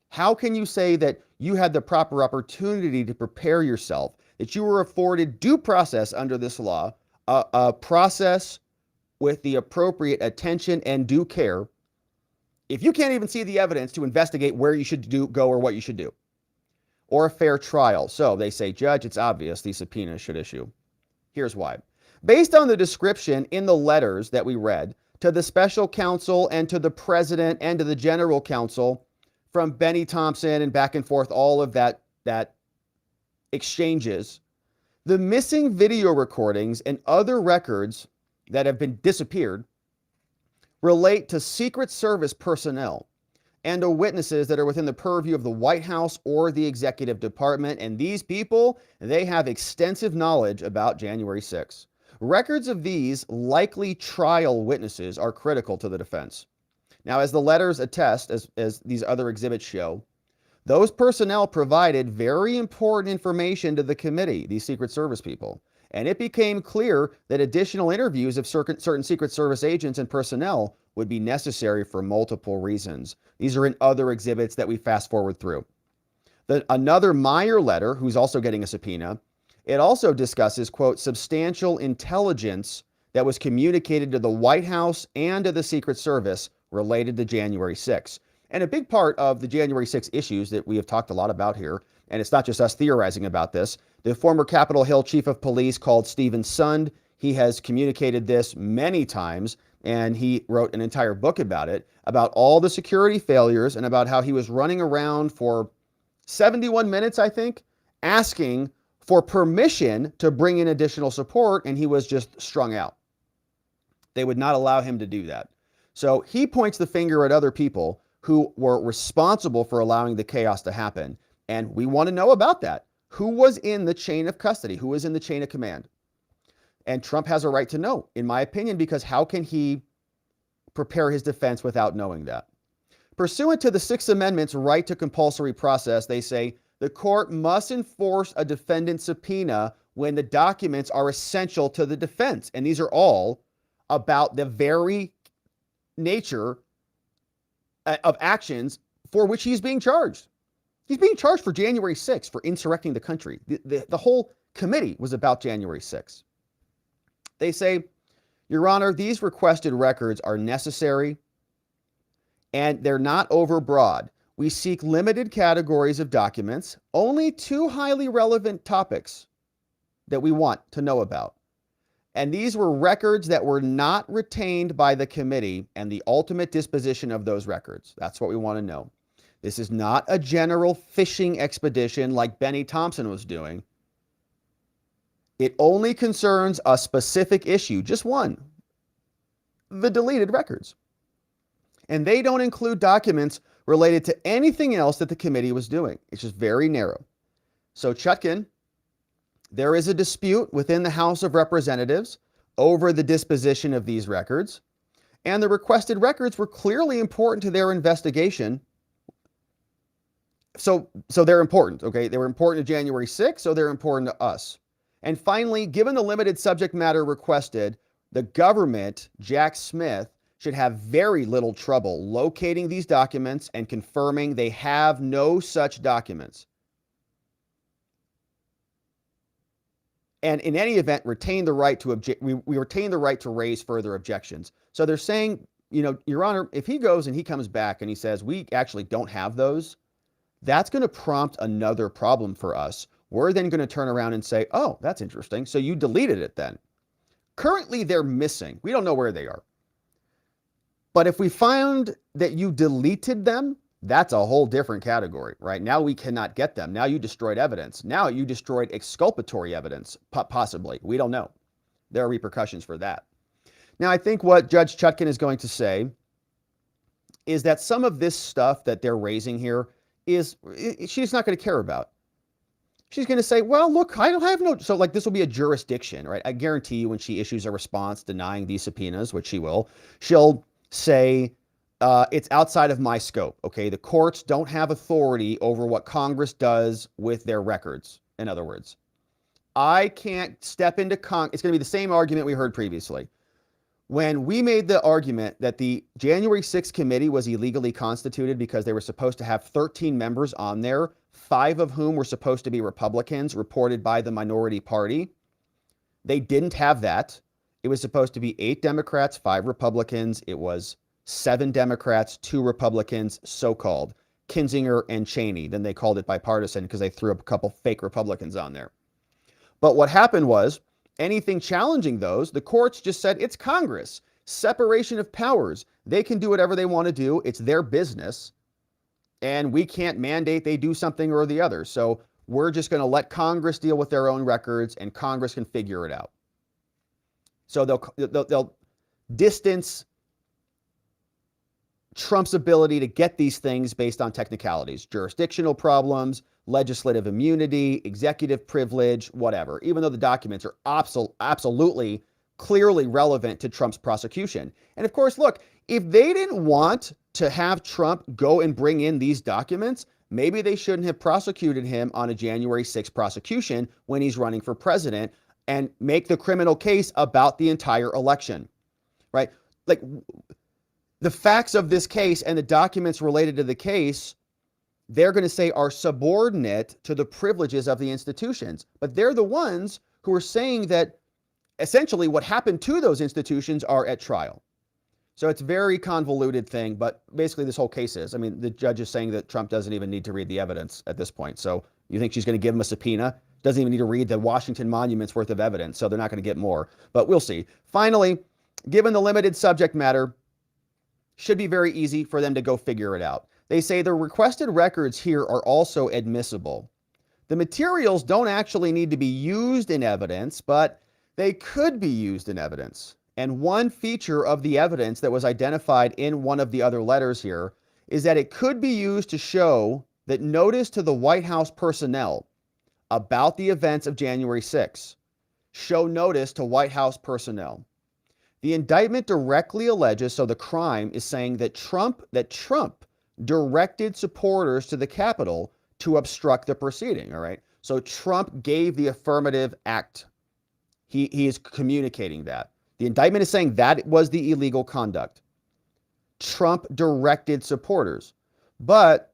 How can you say that you had the proper opportunity to prepare yourself, that you were afforded due process under this law, a process with the appropriate attention and due care, if you can't even see the evidence to investigate where you should go or what you should do, or a fair trial? So they say, Judge, it's obvious these subpoenas should issue. Here's why. Based on the description in the letters that we read to the special counsel and to the president and to the general counsel, from Bennie Thompson and back and forth, all of that exchanges, the missing video recordings and other records that have been disappeared relate to Secret Service personnel and to witnesses that are within the purview of the White House or the executive department. And these people, they have extensive knowledge about January 6th. Records of these likely trial witnesses are critical to the defense. Now, as the letters attest, as these other exhibits show, those personnel provided very important information to the committee, these Secret Service people. And it became clear that additional interviews of certain Secret Service agents and personnel would be necessary for multiple reasons. These are in other exhibits that we fast forward through. Another Meyer letter, who's also getting a subpoena, it also discusses, quote, substantial intelligence that was communicated to the White House and to the Secret Service related to January 6th. And a big part of the January 6th issues that we have talked a lot about here, and it's not just us theorizing about this, the former Capitol Hill chief of police called Stephen Sund, he has communicated this many times, and he wrote an entire book about it, about all the security failures and about how he was running around for 71 minutes, I think, asking for permission to bring in additional support, and he was just strung out. They would not allow him to do that. So he points the finger at other people who were responsible for allowing the chaos to happen. And we want to know about that. Who was in the chain of custody? Who was in the chain of command? And Trump has a right to know, in my opinion, because how can he prepare his defense without knowing that? Pursuant to the Sixth Amendment's right to compulsory process, they say the court must enforce a defendant's subpoena when the documents are essential to the defense. And these are all about the very nature of actions for which he's being charged. He's being charged for January 6th, for insurrecting the country. The whole committee was about January 6th. They say, Your Honor, these requested records are necessary and they're not overbroad. We seek limited categories of documents, only 2 highly relevant topics that we want to know about. And these were records that were not retained by the committee and the ultimate disposition of those records. That's what we want to know. This is not a general fishing expedition like Bennie Thompson was doing. It only concerns a specific issue, just one, the deleted records. And they don't include documents related to anything else that the committee was doing. It's just very narrow. So Chutkan, there is a dispute within the House of Representatives over the disposition of these records, and the requested records were clearly important to their investigation. So they're important, okay? They were important to January 6th, so they're important to us. And finally, given the limited subject matter requested, the government, Jack Smith, should have very little trouble locating these documents and confirming they have no such documents. And in any event, retain the right to object. We retain the right to raise further objections. So they're saying, you know, Your Honor, if he goes and he comes back and he says, we actually don't have those, that's going to prompt another problem for us. We're then going to turn around and say, oh, that's interesting. So you deleted it then. Currently, they're missing. We don't know where they are. But if we found that you deleted them, that's a whole different category, right? Now we cannot get them. Now you destroyed evidence. Now you destroyed exculpatory evidence, possibly. We don't know. There are repercussions for that. Now, I think what Judge Chutkan is going to say is that some of this stuff that they're raising here she's not going to care about. She's going to say, well, look, I don't have no, so like this will be a jurisdiction, right? I guarantee you when she issues a response denying these subpoenas, which she will, she'll say, it's outside of my scope, okay? The courts don't have authority over what Congress does with their records, in other words. I can't step into it's going to be the same argument we heard previously. When we made the argument that the January 6th committee was illegally constituted because they were supposed to have 13 members on there, 5 of whom were supposed to be Republicans reported by the minority party, they didn't have that. It was supposed to be 8 Democrats, 5 Republicans. It was 7 Democrats, 2 Republicans, so-called, Kinzinger and Cheney. Then they called it bipartisan because they threw up a couple fake Republicans on there. But what happened was, anything challenging those, the courts just said, it's Congress. Separation of powers. They can do whatever they want to do. It's their business. And we can't mandate they do something or the other. So we're just going to let Congress deal with their own records and Congress can figure it out. So they'll distance Trump's ability to get these things based on technicalities, jurisdictional problems, legislative immunity, executive privilege, whatever, even though the documents are absolutely clearly relevant to Trump's prosecution. And of course, look, if they didn't want to have Trump go and bring in these documents, maybe they shouldn't have prosecuted him on a January 6th prosecution when he's running for president and make the criminal case about the entire election, right? Like the facts of this case and the documents related to the case, they're going to say are subordinate to the privileges of the institutions. But they're the ones who are saying that essentially what happened to those institutions are at trial. So it's a very convoluted thing, but basically this whole case is, I mean, the judge is saying that Trump doesn't even need to read the evidence at this point. So you think she's going to give him a subpoena? Doesn't even need to read the Washington Monument's worth of evidence, so they're not going to get more. But we'll see. Finally, given the limited subject matter, should be very easy for them to go figure it out. They say the requested records here are also admissible. The materials don't actually need to be used in evidence, but they could be used in evidence. And one feature of the evidence that was identified in one of the other letters here is that it could be used to show that notice to the White House personnel about the events of January 6th. Show notice to White House personnel. The indictment directly alleges, so the crime is saying that Trump directed supporters to the Capitol to obstruct the proceeding, all right? So Trump gave the affirmative act. He is communicating that. The indictment is saying that was the illegal conduct. Trump directed supporters. But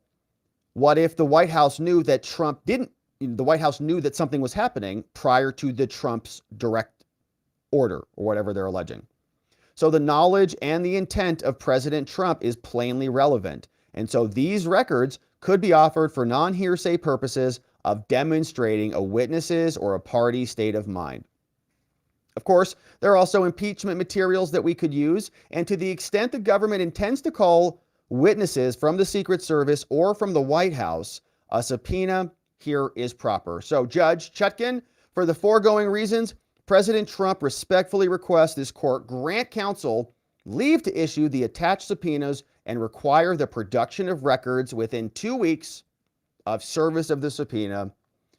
what if the White House knew that the White House knew that something was happening prior to the Trump's direct order or whatever they're alleging? So the knowledge and the intent of President Trump is plainly relevant. And so these records could be offered for non-hearsay purposes of demonstrating a witness's or a party's state of mind. Of course, there are also impeachment materials that we could use, and to the extent the government intends to call witnesses from the Secret Service or from the White House, a subpoena here is proper. So, Judge Chutkan, for the foregoing reasons, President Trump respectfully requests this court grant counsel leave to issue the attached subpoenas and require the production of records within 2 weeks of service of the subpoena,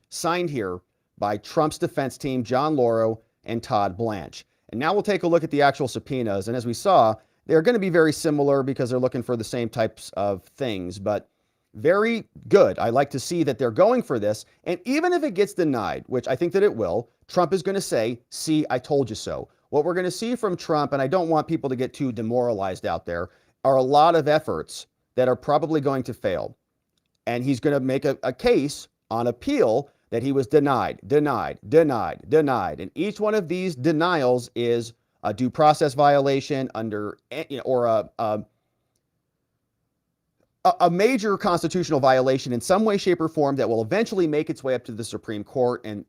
signed here by Trump's defense team, John Lauro and Todd Blanche. And now we'll take a look at the actual subpoenas. And as we saw, they're going to be very similar because they're looking for the same types of things, but very good. I like to see that they're going for this. And even if it gets denied, which I think that it will, Trump is going to say, see, I told you so. What we're going to see from Trump, and I don't want people to get too demoralized out there, are a lot of efforts that are probably going to fail. And he's going to make a case on appeal that he was denied. And each one of these denials is a due process violation under, or a major constitutional violation in some way, shape, or form that will eventually make its way up to the Supreme Court and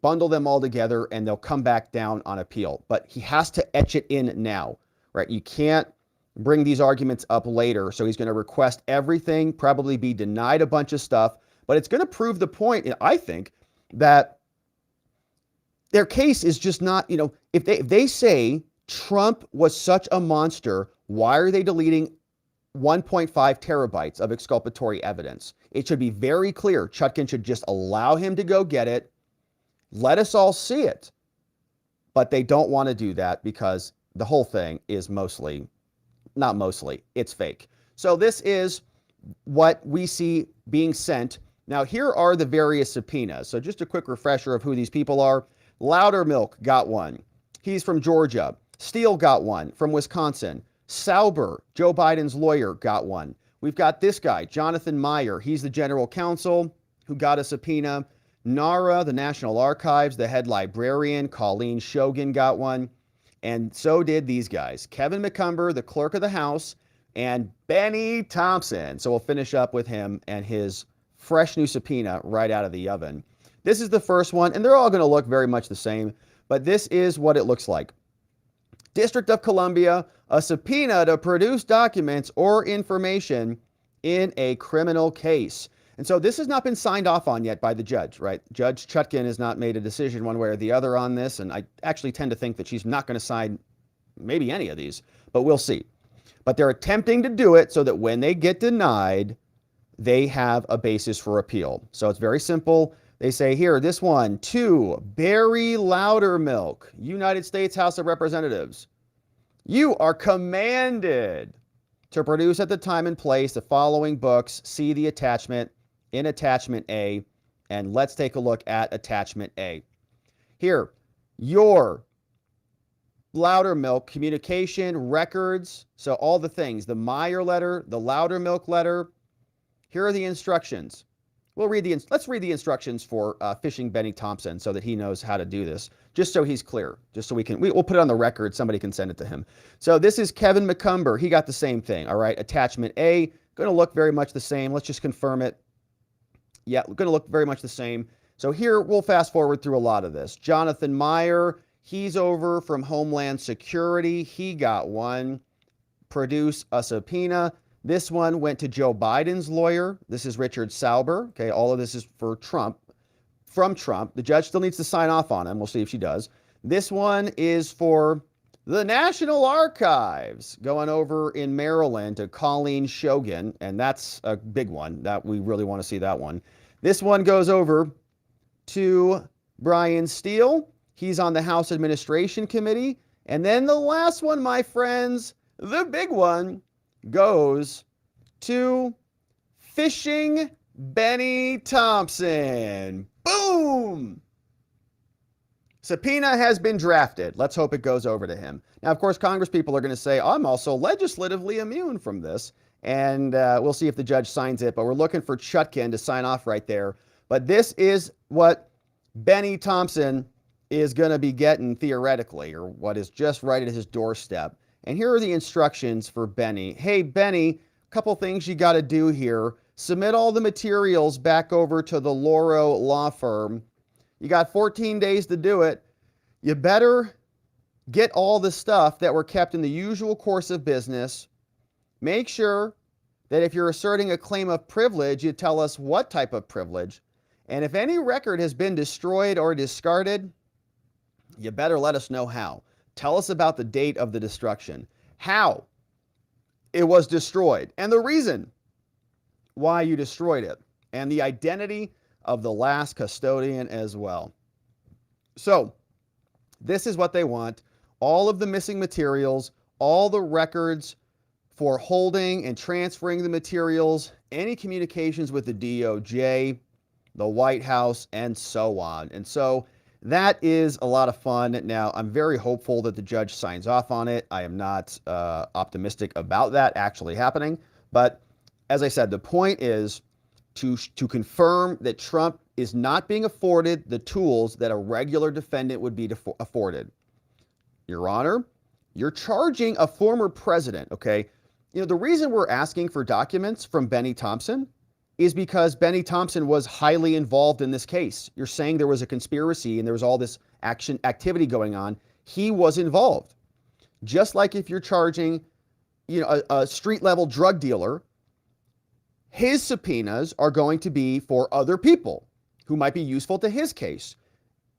bundle them all together, and they'll come back down on appeal. But he has to etch it in now, right? You can't bring these arguments up later. So he's going to request everything, probably be denied a bunch of stuff, but it's going to prove the point, I think, that their case is just not, if they say Trump was such a monster, why are they deleting 1.5 terabytes of exculpatory evidence? It should be very clear. Chutkan should just allow him to go get it. Let us all see it. But they don't want to do that because the whole thing is it's fake. So this is what we see being sent. Now, here are the various subpoenas. So just a quick refresher of who these people are. Loudermilk got one. He's from Georgia. Steele got one from Wisconsin. Sauber, Joe Biden's lawyer, got one. We've got this guy, Jonathan Meyer. He's the general counsel who got a subpoena. NARA, the National Archives, the head librarian, Colleen Shogan, got one. And so did these guys, Kevin McCumber, the clerk of the House, and Bennie Thompson. So we'll finish up with him and his fresh new subpoena right out of the oven. This is the first one, and they're all going to look very much the same, but this is what it looks like. District of Columbia, a subpoena to produce documents or information in a criminal case. And so this has not been signed off on yet by the judge, right? Judge Chutkan has not made a decision one way or the other on this, and I actually tend to think that she's not going to sign maybe any of these, but we'll see. But they're attempting to do it so that when they get denied, they have a basis for appeal. So it's very simple. They say here, this one, to Barry Loudermilk, United States House of Representatives. You are commanded to produce at the time and place the following books. See the attachment in Attachment A, and let's take a look at Attachment A. Here, your Loudermilk communication records, so all the things, the Meyer letter, the Loudermilk letter. Here are the instructions. Let's read the instructions for phishing Bennie Thompson so that he knows how to do this, just so he's clear, just so we'll put it on the record. Somebody can send it to him. So this is Kevin McCumber. He got the same thing. All right. Attachment A, going to look very much the same. Let's just confirm it. Yeah, going to look very much the same. So here we'll fast forward through a lot of this. Jonathan Meyer, He's over from Homeland Security. He got one. Produce a subpoena. This one went to Joe Biden's lawyer. This is Richard Sauber. Okay, all of this is for Trump, from Trump. The judge still needs to sign off on him. We'll see if she does. This one is for the National Archives, going over in Maryland to Colleen Shogan, and that's a big one. That we really want to see that one. This one goes over to Brian Steele. He's on the House Administration Committee. And then the last one, my friends, the big one, goes to Fishing Bennie Thompson. Boom! Subpoena has been drafted. Let's hope it goes over to him. Now, of course, Congress people are going to say, I'm also legislatively immune from this. And we'll see if the judge signs it. But we're looking for Chutkin to sign off right there. But this is what Bennie Thompson is going to be getting theoretically, or what is just right at his doorstep. And here are the instructions for Bennie. Hey, Bennie, a couple things you got to do here. Submit all the materials back over to the Loro law firm. You got 14 days to do it. You better get all the stuff that were kept in the usual course of business. Make sure that if you're asserting a claim of privilege, you tell us what type of privilege. And if any record has been destroyed or discarded, you better let us know how. Tell us about the date of the destruction, how it was destroyed, and the reason why you destroyed it, and the identity of the last custodian as well. So this is what they want. All of the missing materials, all the records for holding and transferring the materials, any communications with the DOJ, the White House, and so on. And so that is a lot of fun. Now, I'm very hopeful that the judge signs off on it. I am not optimistic about that actually happening. But as I said, the point is to confirm that Trump is not being afforded the tools that a regular defendant would be afforded. Your Honor, you're charging a former president, okay? You know, the reason we're asking for documents from Bennie Thompson is because Bennie Thompson was highly involved in this case. You're saying there was a conspiracy and there was all this activity going on. He was involved. Just like if you're charging, you know, a street level drug dealer, his subpoenas are going to be for other people who might be useful to his case.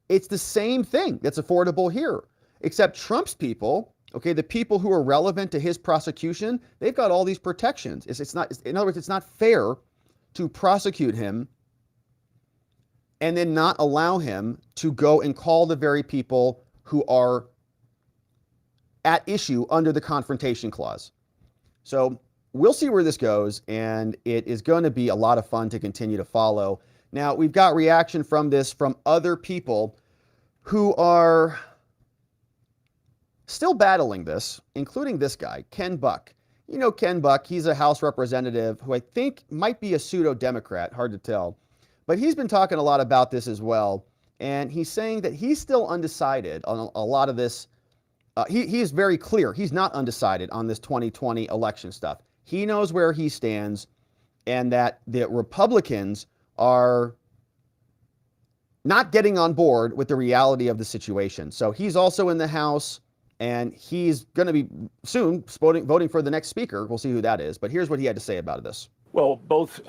It's the same thing that's affordable here, except Trump's people, okay, the people who are relevant to his prosecution, they've got all these protections. In other words, it's not fair to prosecute him and then not allow him to go and call the very people who are at issue under the confrontation clause. So we'll see where this goes, and it is going to be a lot of fun to continue to follow. Now, we've got reaction from this from other people who are still battling this, including this guy, Ken Buck. You know Ken Buck, he's a House representative who I think might be a pseudo-Democrat, hard to tell. But he's been talking a lot about this as well, and he's saying that he's still undecided on a lot of this. He is very clear. He's not undecided on this 2020 election stuff. He knows where he stands, and that the Republicans are not getting on board with the reality of the situation. So he's also in the House, and he's going to be soon voting for the next speaker. We'll see who that is. But here's what he had to say about this. Well, both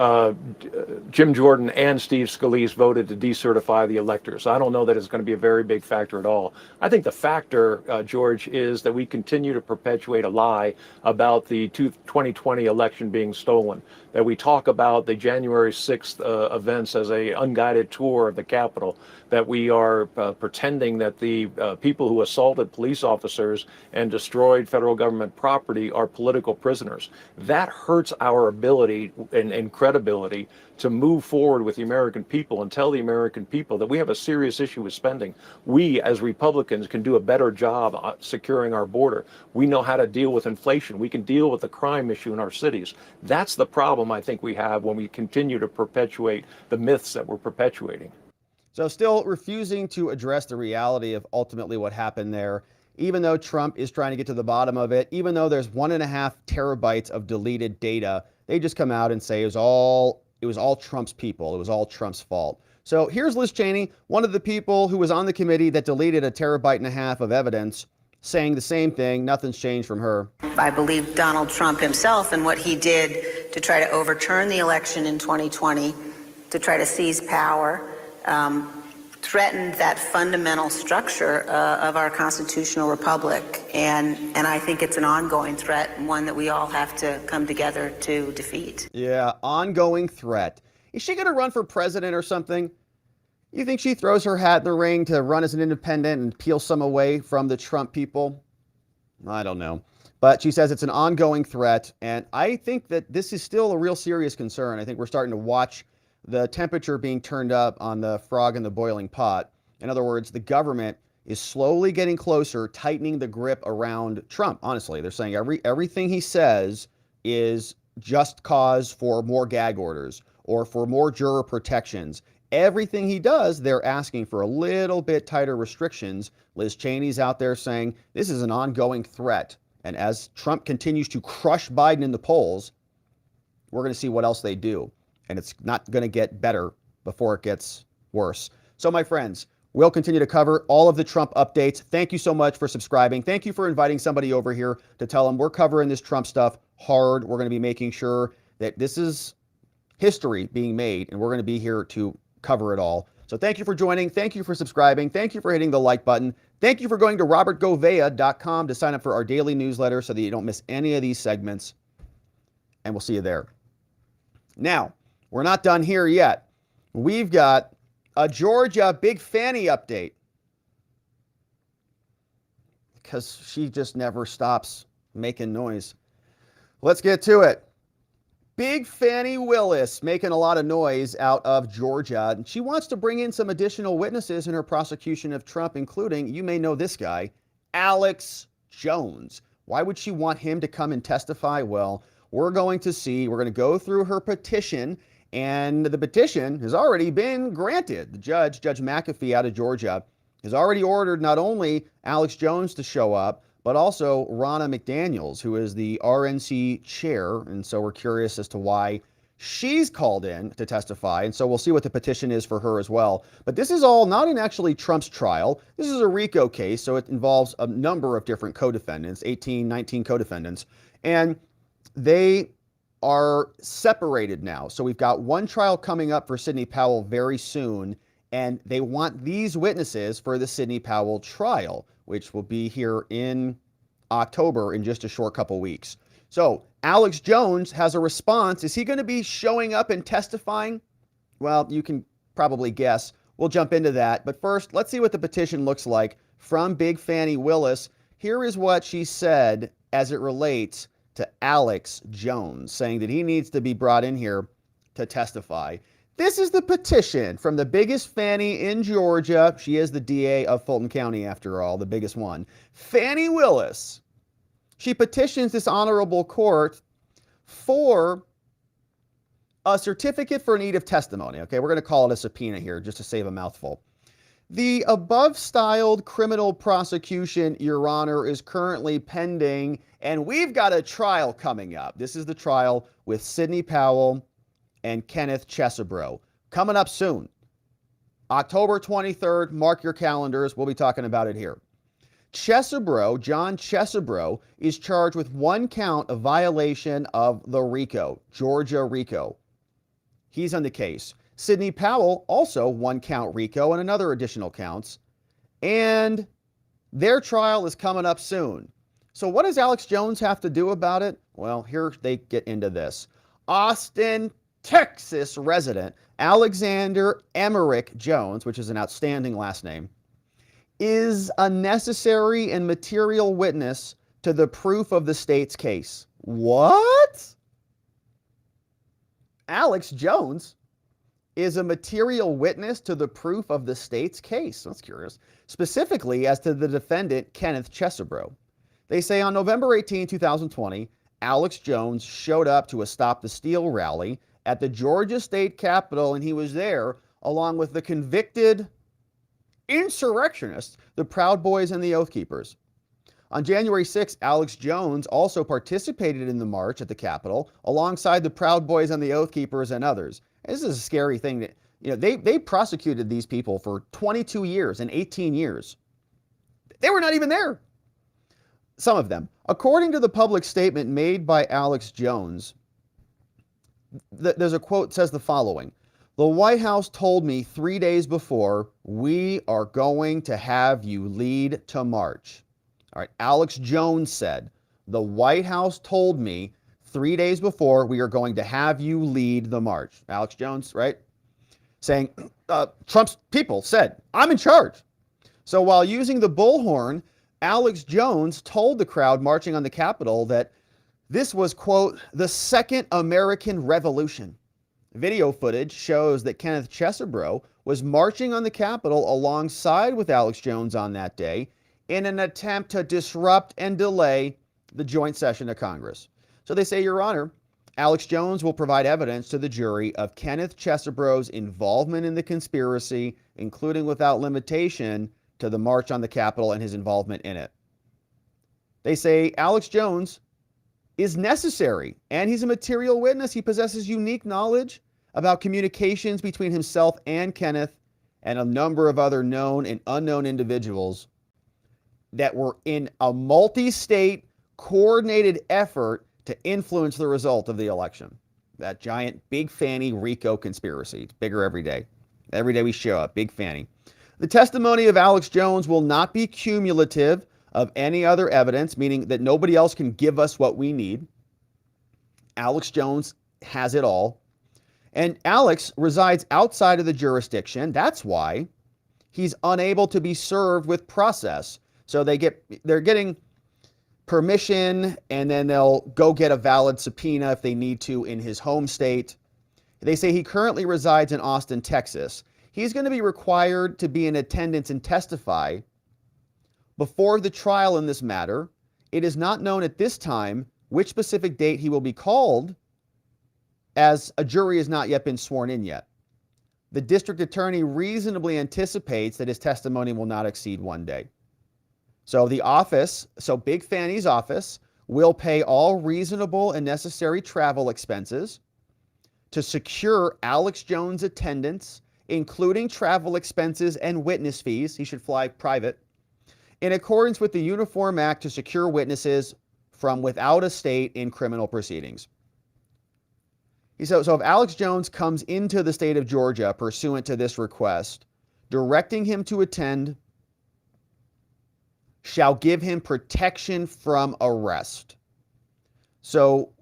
Jim Jordan and Steve Scalise voted to decertify the electors. I don't know that it's going to be a very big factor at all. I think the factor, George, is that we continue to perpetuate a lie about the 2020 election being stolen, that we talk about the January 6th events as an unguided tour of the Capitol, that we are pretending that the people who assaulted police officers and destroyed federal government property are political prisoners. That hurts our ability and credibility to move forward with the American people and tell the American people that we have a serious issue with spending. We, as Republicans, can do a better job securing our border. We know how to deal with inflation. We can deal with the crime issue in our cities. That's the problem I think we have when we continue to perpetuate the myths that we're perpetuating. So still refusing to address the reality of ultimately what happened there, even though Trump is trying to get to the bottom of it, even though there's 1.5 terabytes of deleted data, they just come out and say it was all Trump's people. It was all Trump's fault. So here's Liz Cheney, one of the people who was on the committee that deleted 1.5 terabytes of evidence, saying the same thing. Nothing's changed from her. I believe Donald Trump himself and what he did to try to overturn the election in 2020, to try to seize power, threatened that fundamental structure of our constitutional republic. And I think it's an ongoing threat, and one that we all have to come together to defeat. Yeah, ongoing threat. Is she going to run for president or something? You think she throws her hat in the ring to run as an independent and peel some away from the Trump people? I don't know. But she says it's an ongoing threat, and I think that this is still a real serious concern. I think we're starting to watch the temperature being turned up on the frog in the boiling pot. In other words, the government is slowly getting closer, tightening the grip around Trump. Honestly, they're saying everything he says is just cause for more gag orders or for more juror protections. Everything he does, they're asking for a little bit tighter restrictions. Liz Cheney's out there saying this is an ongoing threat. And as Trump continues to crush Biden in the polls, we're going to see what else they do. And it's not going to get better before it gets worse. So, my friends, we'll continue to cover all of the Trump updates. Thank you so much for subscribing. Thank you for inviting somebody over here to tell them we're covering this Trump stuff hard. We're going to be making sure that this is history being made, and we're going to be here to cover it all. So thank you for joining. Thank you for subscribing. Thank you for hitting the like button. Thank you for going to robertgovea.com to sign up for our daily newsletter so that you don't miss any of these segments. And we'll see you there. Now, we're not done here yet. We've got a Georgia Big Fani update, because she just never stops making noise. Let's get to it. Big Fani Willis making a lot of noise out of Georgia. And she wants to bring in some additional witnesses in her prosecution of Trump, including, you may know this guy, Alex Jones. Why would she want him to come and testify? Well, we're going to see. We're going to go through her petition, and the petition has already been granted. The Judge McAfee out of Georgia, has already ordered not only Alex Jones to show up, but also Ronna McDaniels, who is the RNC chair. And so we're curious as to why she's called in to testify. And so we'll see what the petition is for her as well. But this is all not in actually Trump's trial. This is a RICO case, so it involves a number of different co-defendants, 18, 19 co-defendants. And they are separated now. So we've got one trial coming up for Sidney Powell very soon, and they want these witnesses for the Sidney Powell trial, which will be here in October in just a short couple weeks. So Alex Jones has a response. Is he going to be showing up and testifying? Well, you can probably guess. We'll jump into that. But first, let's see what the petition looks like from Big Fani Willis. Here is what she said as it relates to Alex Jones, saying that he needs to be brought in here to testify. This is the petition from the biggest Fani in Georgia. She is the DA of Fulton County, after all, the biggest one. Fani Willis. She petitions this honorable court for a certificate for need of testimony. Okay, we're going to call it a subpoena here just to save a mouthful. The above-styled criminal prosecution, Your Honor, is currently pending, and we've got a trial coming up. This is the trial with Sidney Powell and Kenneth Chesebro, coming up soon. October 23rd, mark your calendars. We'll be talking about it here. Chesebro, John Chesebro, is charged with one count of violation of the RICO, Georgia RICO. He's on the case. Sidney Powell, also one count RICO and another additional counts. And their trial is coming up soon. So what does Alex Jones have to do about it? Well, here they get into this. Austin, Texas resident Alexander Emmerich Jones, which is an outstanding last name, is a necessary and material witness to the proof of the state's case. What? Alex Jones is a material witness to the proof of the state's case. That's curious. Specifically as to the defendant, Kenneth Chesebro. They say on November 18, 2020, Alex Jones showed up to a Stop the Steal rally at the Georgia State Capitol, and he was there along with the convicted insurrectionists, the Proud Boys and the Oath Keepers. On January 6, Alex Jones also participated in the march at the Capitol alongside the Proud Boys and the Oath Keepers and others. This is a scary thing They prosecuted these people for 22 years and 18 years. They were not even there. Some of them. According to the public statement made by Alex Jones, there's a quote that says the following: "The White House told me 3 days before, we are going to have you lead to march." All right, Alex Jones said, "The White House told me 3 days before, we are going to have you lead the march." Alex Jones, right? Saying, Trump's people said, "I'm in charge." So while using the bullhorn, Alex Jones told the crowd marching on the Capitol that this was, quote, "the second American Revolution." Video footage shows that Kenneth Chesebro was marching on the Capitol alongside with Alex Jones on that day in an attempt to disrupt and delay the joint session of Congress. So they say, Your Honor, Alex Jones will provide evidence to the jury of Kenneth Chesebro's involvement in the conspiracy, including without limitation to the march on the Capitol and his involvement in it. They say Alex Jones is necessary, and he's a material witness. He possesses unique knowledge about communications between himself and Kenneth and a number of other known and unknown individuals that were in a multi-state coordinated effort to influence the result of the election. That giant Big Fani RICO conspiracy. It's bigger every day. Every day we show up, Big Fani. The testimony of Alex Jones will not be cumulative of any other evidence, meaning that nobody else can give us what we need. Alex Jones has it all. And Alex resides outside of the jurisdiction. That's why he's unable to be served with process. So they're getting permission, and then they'll go get a valid subpoena if they need to in his home state. They say he currently resides in Austin, Texas. He's going to be required to be in attendance and testify before the trial in this matter. It is not known at this time which specific date he will be called, as a jury has not yet been sworn in yet. The district attorney reasonably anticipates that his testimony will not exceed 1 day. So Big Fani's office will pay all reasonable and necessary travel expenses to secure Alex Jones' attendance, including travel expenses and witness fees. He should fly private, in accordance with the Uniform Act to secure witnesses from without a state in criminal proceedings. So if Alex Jones comes into the state of Georgia pursuant to this request, directing him to attend shall give him protection from arrest. So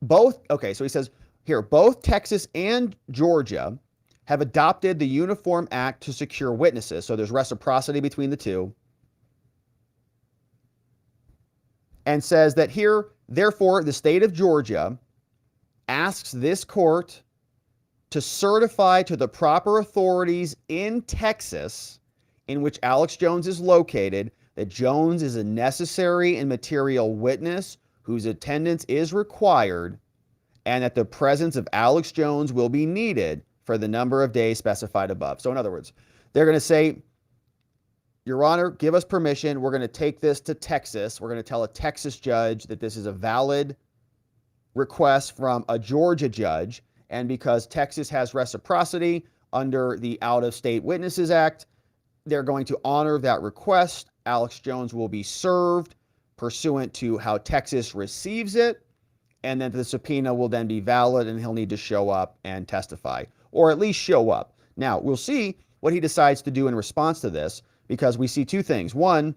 so he says here, both Texas and Georgia have adopted the Uniform Act to secure witnesses. So there's reciprocity between the two. And says that here, therefore, the state of Georgia asks this court to certify to the proper authorities in Texas, in which Alex Jones is located, that Jones is a necessary and material witness whose attendance is required, and that the presence of Alex Jones will be needed for the number of days specified above. So in other words, they're going to say, Your Honor, give us permission. We're going to take this to Texas. We're going to tell a Texas judge that this is a valid request from a Georgia judge. And because Texas has reciprocity under the Out-of-State Witnesses Act, they're going to honor that request. Alex Jones will be served pursuant to how Texas receives it. And then the subpoena will then be valid, and he'll need to show up and testify, or at least show up. Now, we'll see what he decides to do in response to this, because we see two things. One,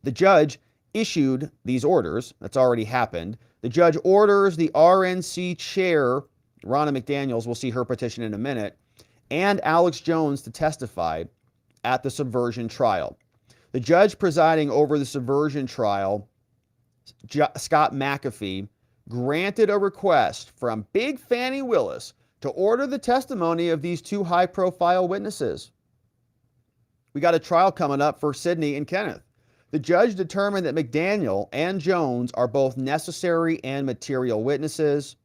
the judge issued these orders. That's already happened. The judge orders the RNC chair, Ronna McDaniels, we'll see her petition in a minute, and Alex Jones to testify at the subversion trial. The judge presiding over the subversion trial, Scott McAfee, granted a request from Big Fani Willis to order the testimony of these two high-profile witnesses. We got a trial coming up for Sidney and Kenneth. The judge determined that McDaniel and Jones are both necessary and material witnesses,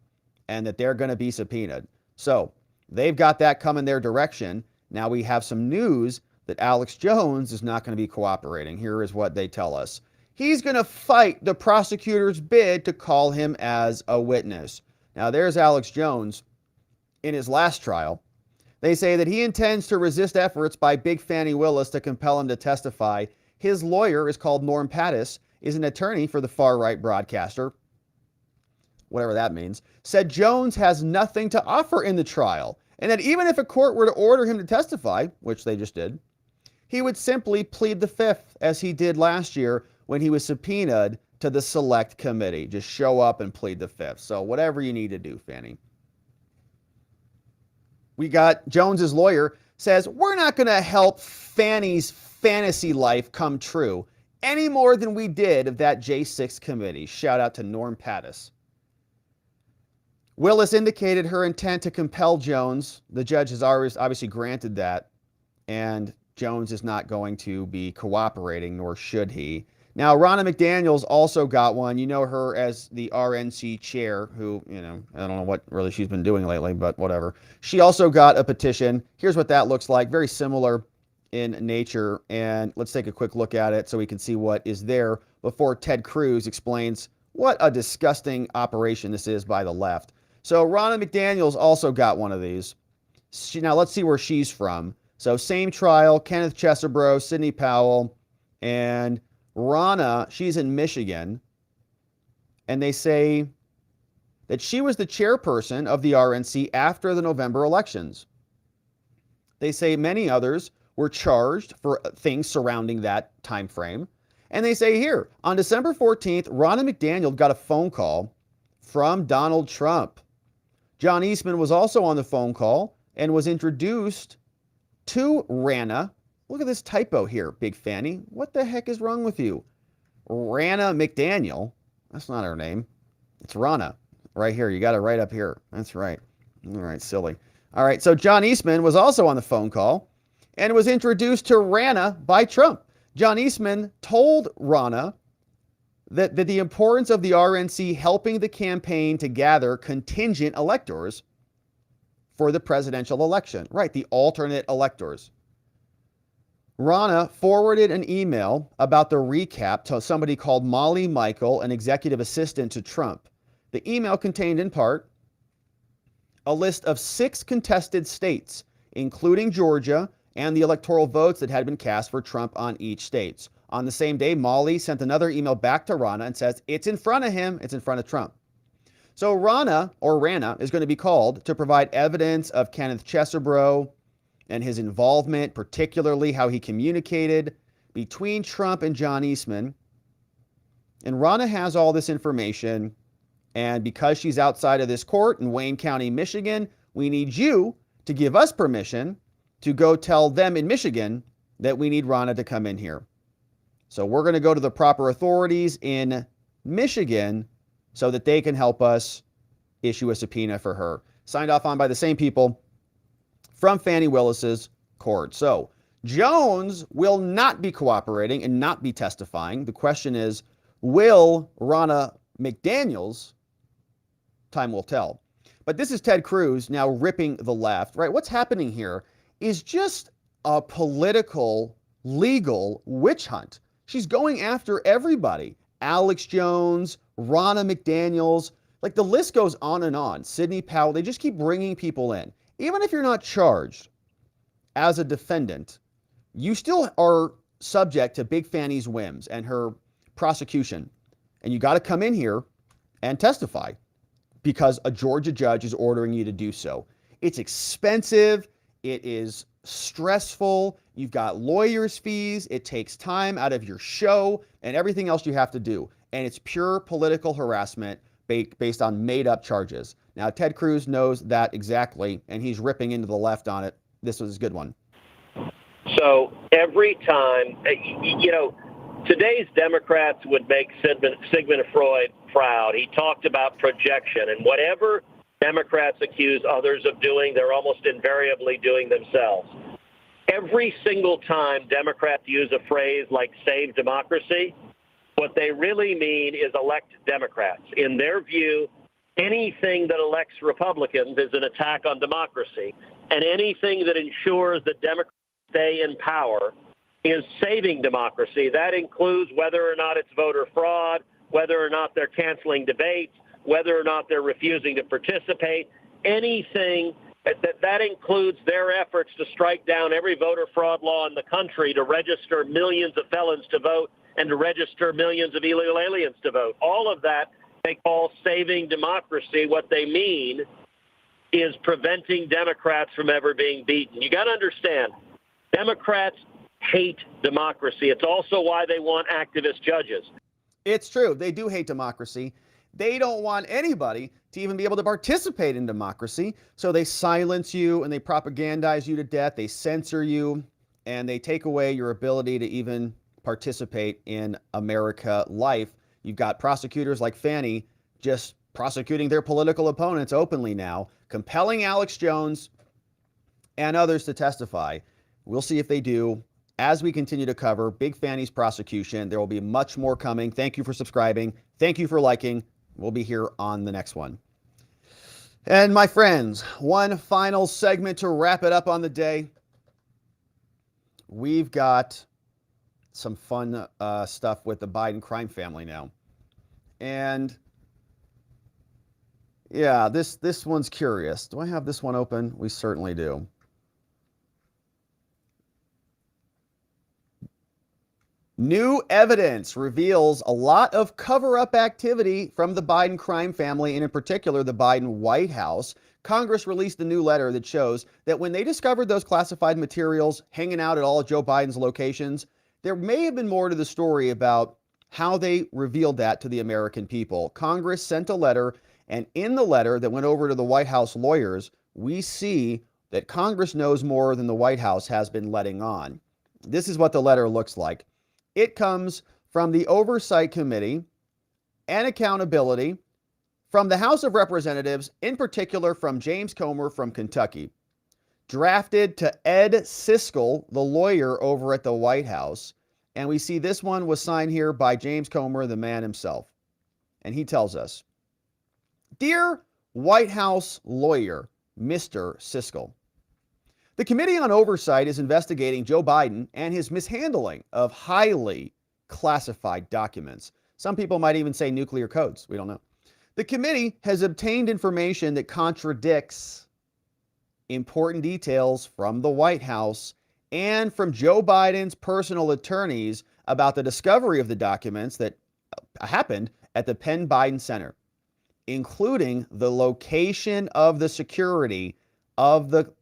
and that they're going to be subpoenaed. So they've got that coming their direction. Now we have some news that Alex Jones is not going to be cooperating. Here is what they tell us. He's going to fight the prosecutor's bid to call him as a witness. Now, there's Alex Jones in his last trial. They say that he intends to resist efforts by Big Fani Willis to compel him to testify. His lawyer is called Norm Pattis, is an attorney for the far-right broadcaster, whatever that means, said Jones has nothing to offer in the trial, and that even if a court were to order him to testify, which they just did, he would simply plead the fifth, as he did last year when he was subpoenaed to the select committee. Just show up and plead the fifth. So whatever you need to do, Fanny. We got Jones's lawyer says, we're not going to help Fanny's fantasy life come true any more than we did of that J6 committee. Shout out to Norm Pattis. Willis indicated her intent to compel Jones. The judge has always obviously granted that, and Jones is not going to be cooperating, nor should he. Now, Ronna McDaniels also got one. You know her as the RNC chair, who, I don't know what really she's been doing lately, but whatever. She also got a petition. Here's what that looks like. Very similar in nature. And let's take a quick look at it so we can see what is there before Ted Cruz explains what a disgusting operation this is by the left. So Ronna McDaniels also got one of these. Now, let's see where she's from. So same trial, Kenneth Chesebro, Sidney Powell, and Ronna, she's in Michigan, and they say that she was the chairperson of the RNC after the November elections. They say many others were charged for things surrounding that time frame. And they say here, on December 14th, Ronna McDaniel got a phone call from Donald Trump. John Eastman was also on the phone call and was introduced to Ronna. Look at this typo here, Big Fani. What the heck is wrong with you? Ronna McDaniel. That's not her name. It's Ronna. Right here. You got it right up here. That's right. All right, silly. All right, so John Eastman was also on the phone call and was introduced to Ronna by Trump. John Eastman told Ronna that the importance of the RNC helping the campaign to gather contingent electors for the presidential election. Right, the alternate electors. Ronna forwarded an email about the recap to somebody called Molly Michael, an executive assistant to Trump. The email contained in part a list of 6 contested states, including Georgia, and the electoral votes that had been cast for Trump on each state. On the same day, Molly sent another email back to Ronna and says, it's in front of him, it's in front of Trump. So Ronna is going to be called to provide evidence of Kenneth Chesebro and his involvement, particularly how he communicated between Trump and John Eastman. And Ronna has all this information, and because she's outside of this court in Wayne County, Michigan, we need you to give us permission to go tell them in Michigan that we need Ronna to come in here. So we're going to go to the proper authorities in Michigan so that they can help us issue a subpoena for her. Signed off on by the same people from Fani Willis's court. So Jones will not be cooperating and not be testifying. The question is, will Ronna McDaniels? Time will tell. But this is Ted Cruz now ripping the left, right? What's happening here is just a political, legal witch hunt. She's going after everybody. Alex Jones, Ronna McDaniels, like the list goes on and on. Sidney Powell, they just keep bringing people in. Even if you're not charged as a defendant, you still are subject to Big Fani's whims and her prosecution. And you got to come in here and testify because a Georgia judge is ordering you to do so. It's expensive. It is stressful. You've got lawyers' fees. It takes time out of your show and everything else you have to do. And it's pure political harassment based on made-up charges. Now, Ted Cruz knows that exactly, and he's ripping into the left on it. This was a good one. So every time, today's Democrats would make Sigmund Freud proud. He talked about projection, and whatever Democrats accuse others of doing, they're almost invariably doing themselves. Every single time Democrats use a phrase like save democracy, what they really mean is elect Democrats. In their view, anything that elects Republicans is an attack on democracy, and anything that ensures that Democrats stay in power is saving democracy. That includes whether or not it's voter fraud, whether or not they're canceling debates, whether or not they're refusing to participate, anything that includes their efforts to strike down every voter fraud law in the country, to register millions of felons to vote, and to register millions of illegal aliens to vote. All of that they call saving democracy. What they mean is preventing Democrats from ever being beaten. You got to understand, Democrats hate democracy. It's also why they want activist judges. It's true. They do hate democracy. They don't want anybody to even be able to participate in democracy. So they silence you and they propagandize you to death. They censor you and they take away your ability to even participate in America life. You've got prosecutors like Fani just prosecuting their political opponents openly now, compelling Alex Jones and others to testify. We'll see if they do. As we continue to cover Big Fani's prosecution, there will be much more coming. Thank you for subscribing. Thank you for liking. We'll be here on the next one. And my friends, one final segment to wrap it up on the day. We've got some fun stuff with the Biden crime family now. And yeah, this one's curious. Do I have this one open? We certainly do. New evidence reveals a lot of cover-up activity from the Biden crime family, and in particular, the Biden White House. Congress released a new letter that shows that when they discovered those classified materials hanging out at all of Joe Biden's locations, there may have been more to the story about how they revealed that to the American people. Congress sent a letter, and in the letter that went over to the White House lawyers, we see that Congress knows more than the White House has been letting on. This is what the letter looks like. It comes from the Oversight Committee and Accountability, from the House of Representatives, in particular from James Comer from Kentucky, drafted to Ed Siskel, the lawyer over at the White House. And we see this one was signed here by James Comer, the man himself. And he tells us, "Dear White House lawyer, Mr. Siskel, the Committee on Oversight is investigating Joe Biden and his mishandling of highly classified documents. Some people might even say nuclear codes. We don't know. The committee has obtained information that contradicts important details from the White House and from Joe Biden's personal attorneys about the discovery of the documents that happened at the Penn Biden Center, including the location of the security of the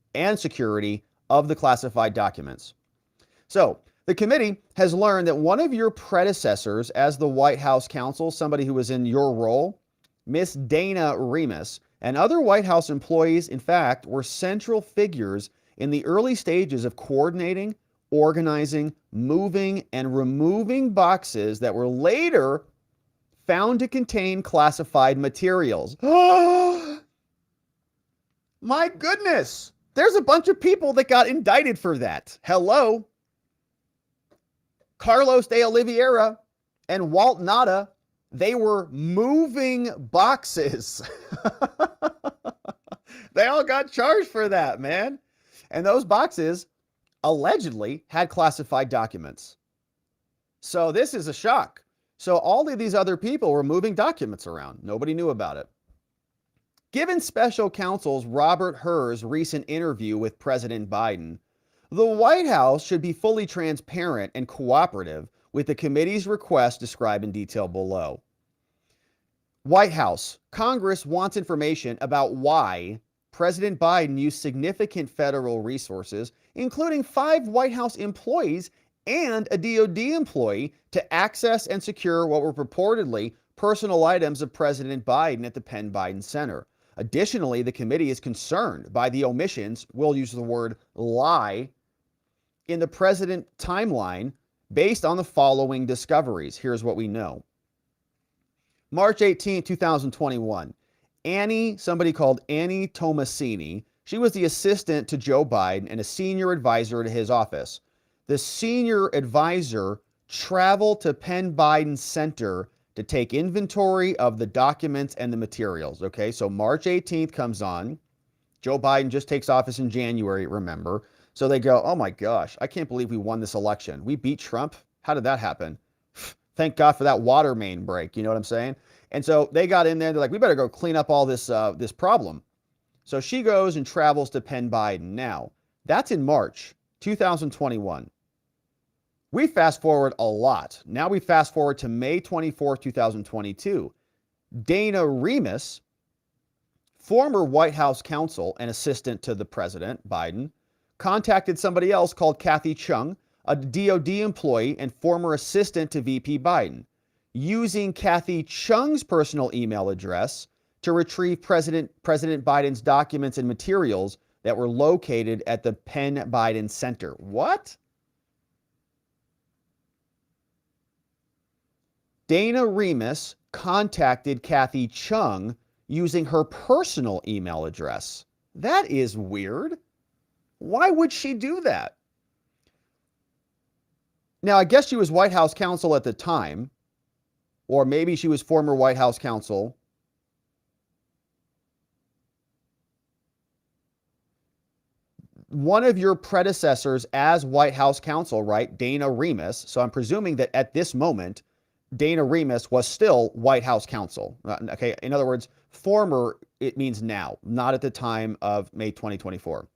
classified documents. So the committee has learned that one of your predecessors as the White House counsel, somebody who was in your role, Miss Dana Remus, and other White House employees, in fact, were central figures in the early stages of coordinating, organizing, moving, and removing boxes that were later found to contain classified materials." My goodness! There's a bunch of people that got indicted for that. Hello. Carlos de Oliveira and Walt Nada, they were moving boxes. They all got charged for that, man. And those boxes allegedly had classified documents. So this is a shock. So all of these other people were moving documents around. Nobody knew about it. Given special counsel's Robert Hur's recent interview with President Biden, the White House should be fully transparent and cooperative with the committee's request described in detail below. White House, Congress wants information about why President Biden used significant federal resources, including 5 White House employees and a DOD employee, to access and secure what were purportedly personal items of President Biden at the Penn Biden Center. Additionally, the committee is concerned by the omissions, we'll use the word lie, in the president timeline based on the following discoveries. Here's what we know. March 18, 2021, somebody called Annie Tomasini, she was the assistant to Joe Biden and a senior advisor to his office. The senior advisor traveled to Penn Biden Center to take inventory of the documents and the materials. Okay, so March 18th comes on. Joe Biden just takes office in January, remember. So they go, oh my gosh, I can't believe we won this election. We beat Trump? How did that happen? Thank God for that water main break. You know what I'm saying? And so they got in there. They're like, we better go clean up all this this problem. So she goes and travels to Penn Biden. Now, that's in March 2021. We fast forward a lot. Now we fast forward to May 24, 2022. Dana Remus, former White House counsel and assistant to the president, Biden, contacted somebody else called Kathy Chung, a DOD employee and former assistant to VP Biden, using Kathy Chung's personal email address to retrieve President Biden's documents and materials that were located at the Penn Biden Center. What? Dana Remus contacted Kathy Chung using her personal email address. That is weird. Why would she do that? Now, I guess she was White House counsel at the time, or maybe she was former White House counsel. One of your predecessors as White House counsel, right? Dana Remus. So I'm presuming that at this moment, Dana Remus was still White House counsel. Okay. In other words, former, it means now, not at the time of May 2024.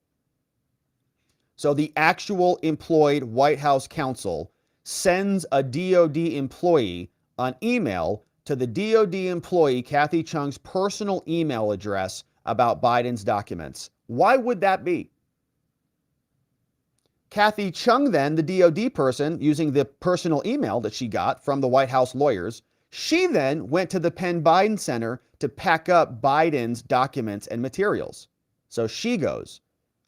So the actual employed White House counsel sends a DOD employee an email to the DOD employee Kathy Chung's personal email address about Biden's documents. Why would that be? Kathy Chung, then, the DOD person, using the personal email that she got from the White House lawyers, she then went to the Penn Biden Center to pack up Biden's documents and materials. So she goes.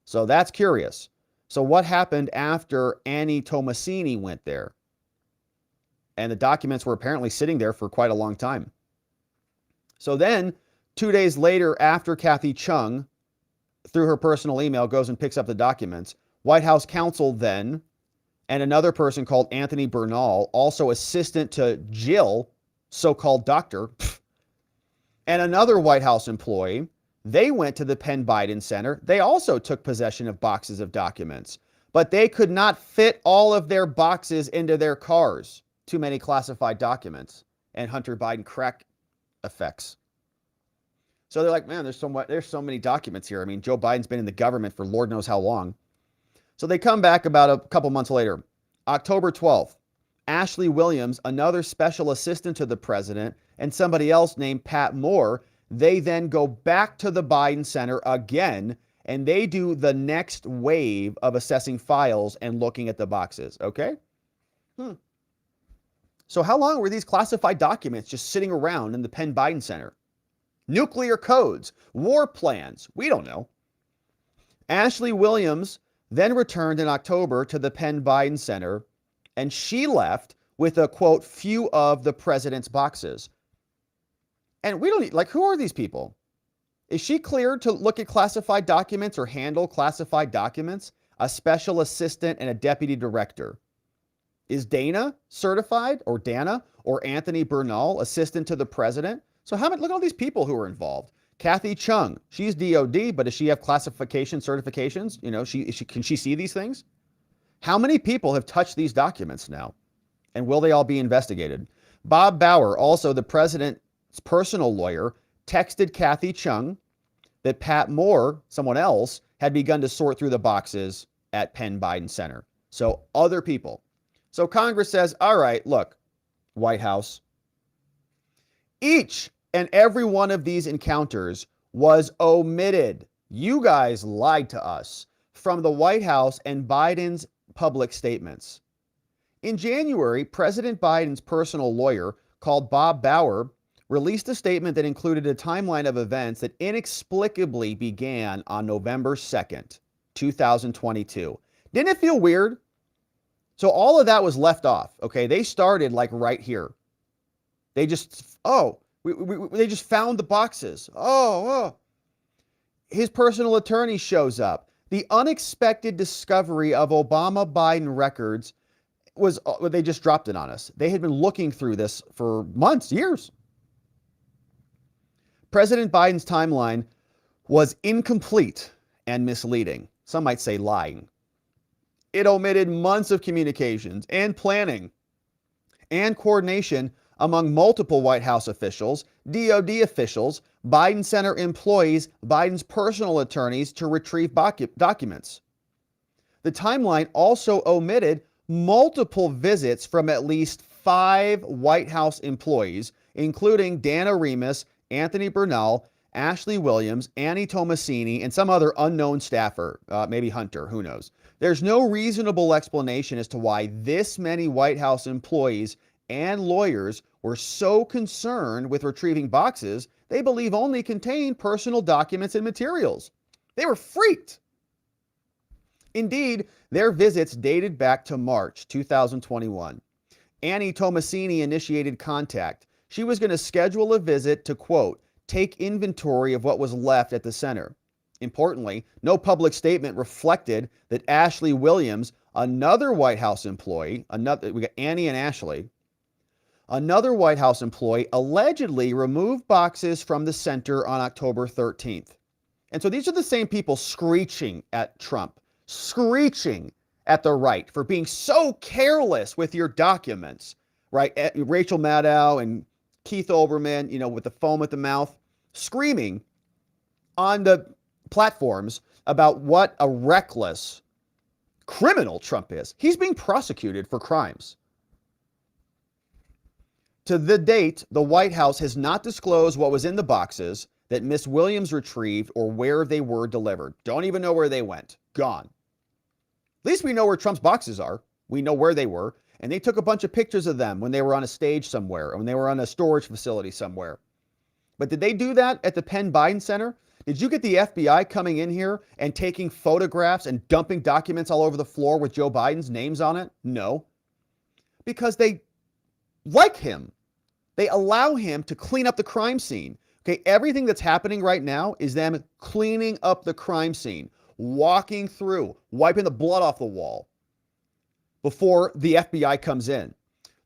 So that's curious. So what happened after Annie Tomasini went there? And the documents were apparently sitting there for quite a long time. So then, 2 days later, after Kathy Chung, through her personal email, goes and picks up the documents, White House counsel then, and another person called Anthony Bernal, also assistant to Jill, so-called doctor, and another White House employee, they went to the Penn Biden Center. They also took possession of boxes of documents, but they could not fit all of their boxes into their cars. Too many classified documents and Hunter Biden crack effects. So they're like, man, there's so many documents here. I mean, Joe Biden's been in the government for Lord knows how long. So they come back about a couple months later, October 12th. Ashley Williams, another special assistant to the president, and somebody else named Pat Moore, they then go back to the Biden Center again, and they do the next wave of assessing files and looking at the boxes, okay? So how long were these classified documents just sitting around in the Penn Biden Center? Nuclear codes, war plans, we don't know. Ashley Williams then returned in October to the Penn Biden Center, and she left with a, quote, few of the president's boxes. And we don't need, like, who are these people? Is she cleared to look at classified documents or handle classified documents? A special assistant and a deputy director. Is Dana certified, or Dana, or Anthony Bernal, assistant to the president? So look at all these people who are involved. Kathy Chung, she's DOD, but does she have classification certifications? You know, can she see these things? How many people have touched these documents now? And will they all be investigated? Bob Bauer, also the president's personal lawyer, texted Kathy Chung that Pat Moore, someone else, had begun to sort through the boxes at Penn Biden Center. So other people. So Congress says, all right, look, White House, each and every one of these encounters was omitted. You guys lied to us from the White House and Biden's public statements. In January, President Biden's personal lawyer, called Bob Bauer, released a statement that included a timeline of events that inexplicably began on November 2nd, 2022. Didn't it feel weird? So all of that was left off, okay? They started like right here. They just, they just found the boxes. His personal attorney shows up. The unexpected discovery of Obama-Biden records was, they just dropped it on us. They had been looking through this for months, years. President Biden's timeline was incomplete and misleading. Some might say lying. It omitted months of communications and planning and coordination among multiple White House officials, DOD officials, Biden Center employees, Biden's personal attorneys to retrieve documents. The timeline also omitted multiple visits from at least 5 White House employees, including Dana Remus, Anthony Bernal, Ashley Williams, Annie Tomasini, and some other unknown staffer, maybe Hunter, who knows. There's no reasonable explanation as to why this many White House employees and lawyers were so concerned with retrieving boxes they believe only contain personal documents and materials. They were freaked. Indeed, their visits dated back to March 2021. Annie Tomasini initiated contact. She was going to schedule a visit to, quote, take inventory of what was left at the center. Importantly, no public statement reflected that Ashley Williams, another White House employee, we got Annie and Ashley, another White House employee allegedly removed boxes from the center on October 13th. And so these are the same people screeching at Trump, screeching at the right for being so careless with your documents, right? Rachel Maddow and Keith Olbermann, with the foam at the mouth, screaming on the platforms about what a reckless criminal Trump is. He's being prosecuted for crimes. To the date, the White House has not disclosed what was in the boxes that Miss Williams retrieved or where they were delivered. Don't even know where they went. Gone. At least we know where Trump's boxes are. We know where they were. And they took a bunch of pictures of them when they were on a stage somewhere, or when they were on a storage facility somewhere. But did they do that at the Penn Biden Center? Did you get the FBI coming in here and taking photographs and dumping documents all over the floor with Joe Biden's names on it? No. Because they like him. They allow him to clean up the crime scene. Okay, everything that's happening right now is them cleaning up the crime scene, walking through, wiping the blood off the wall before the FBI comes in.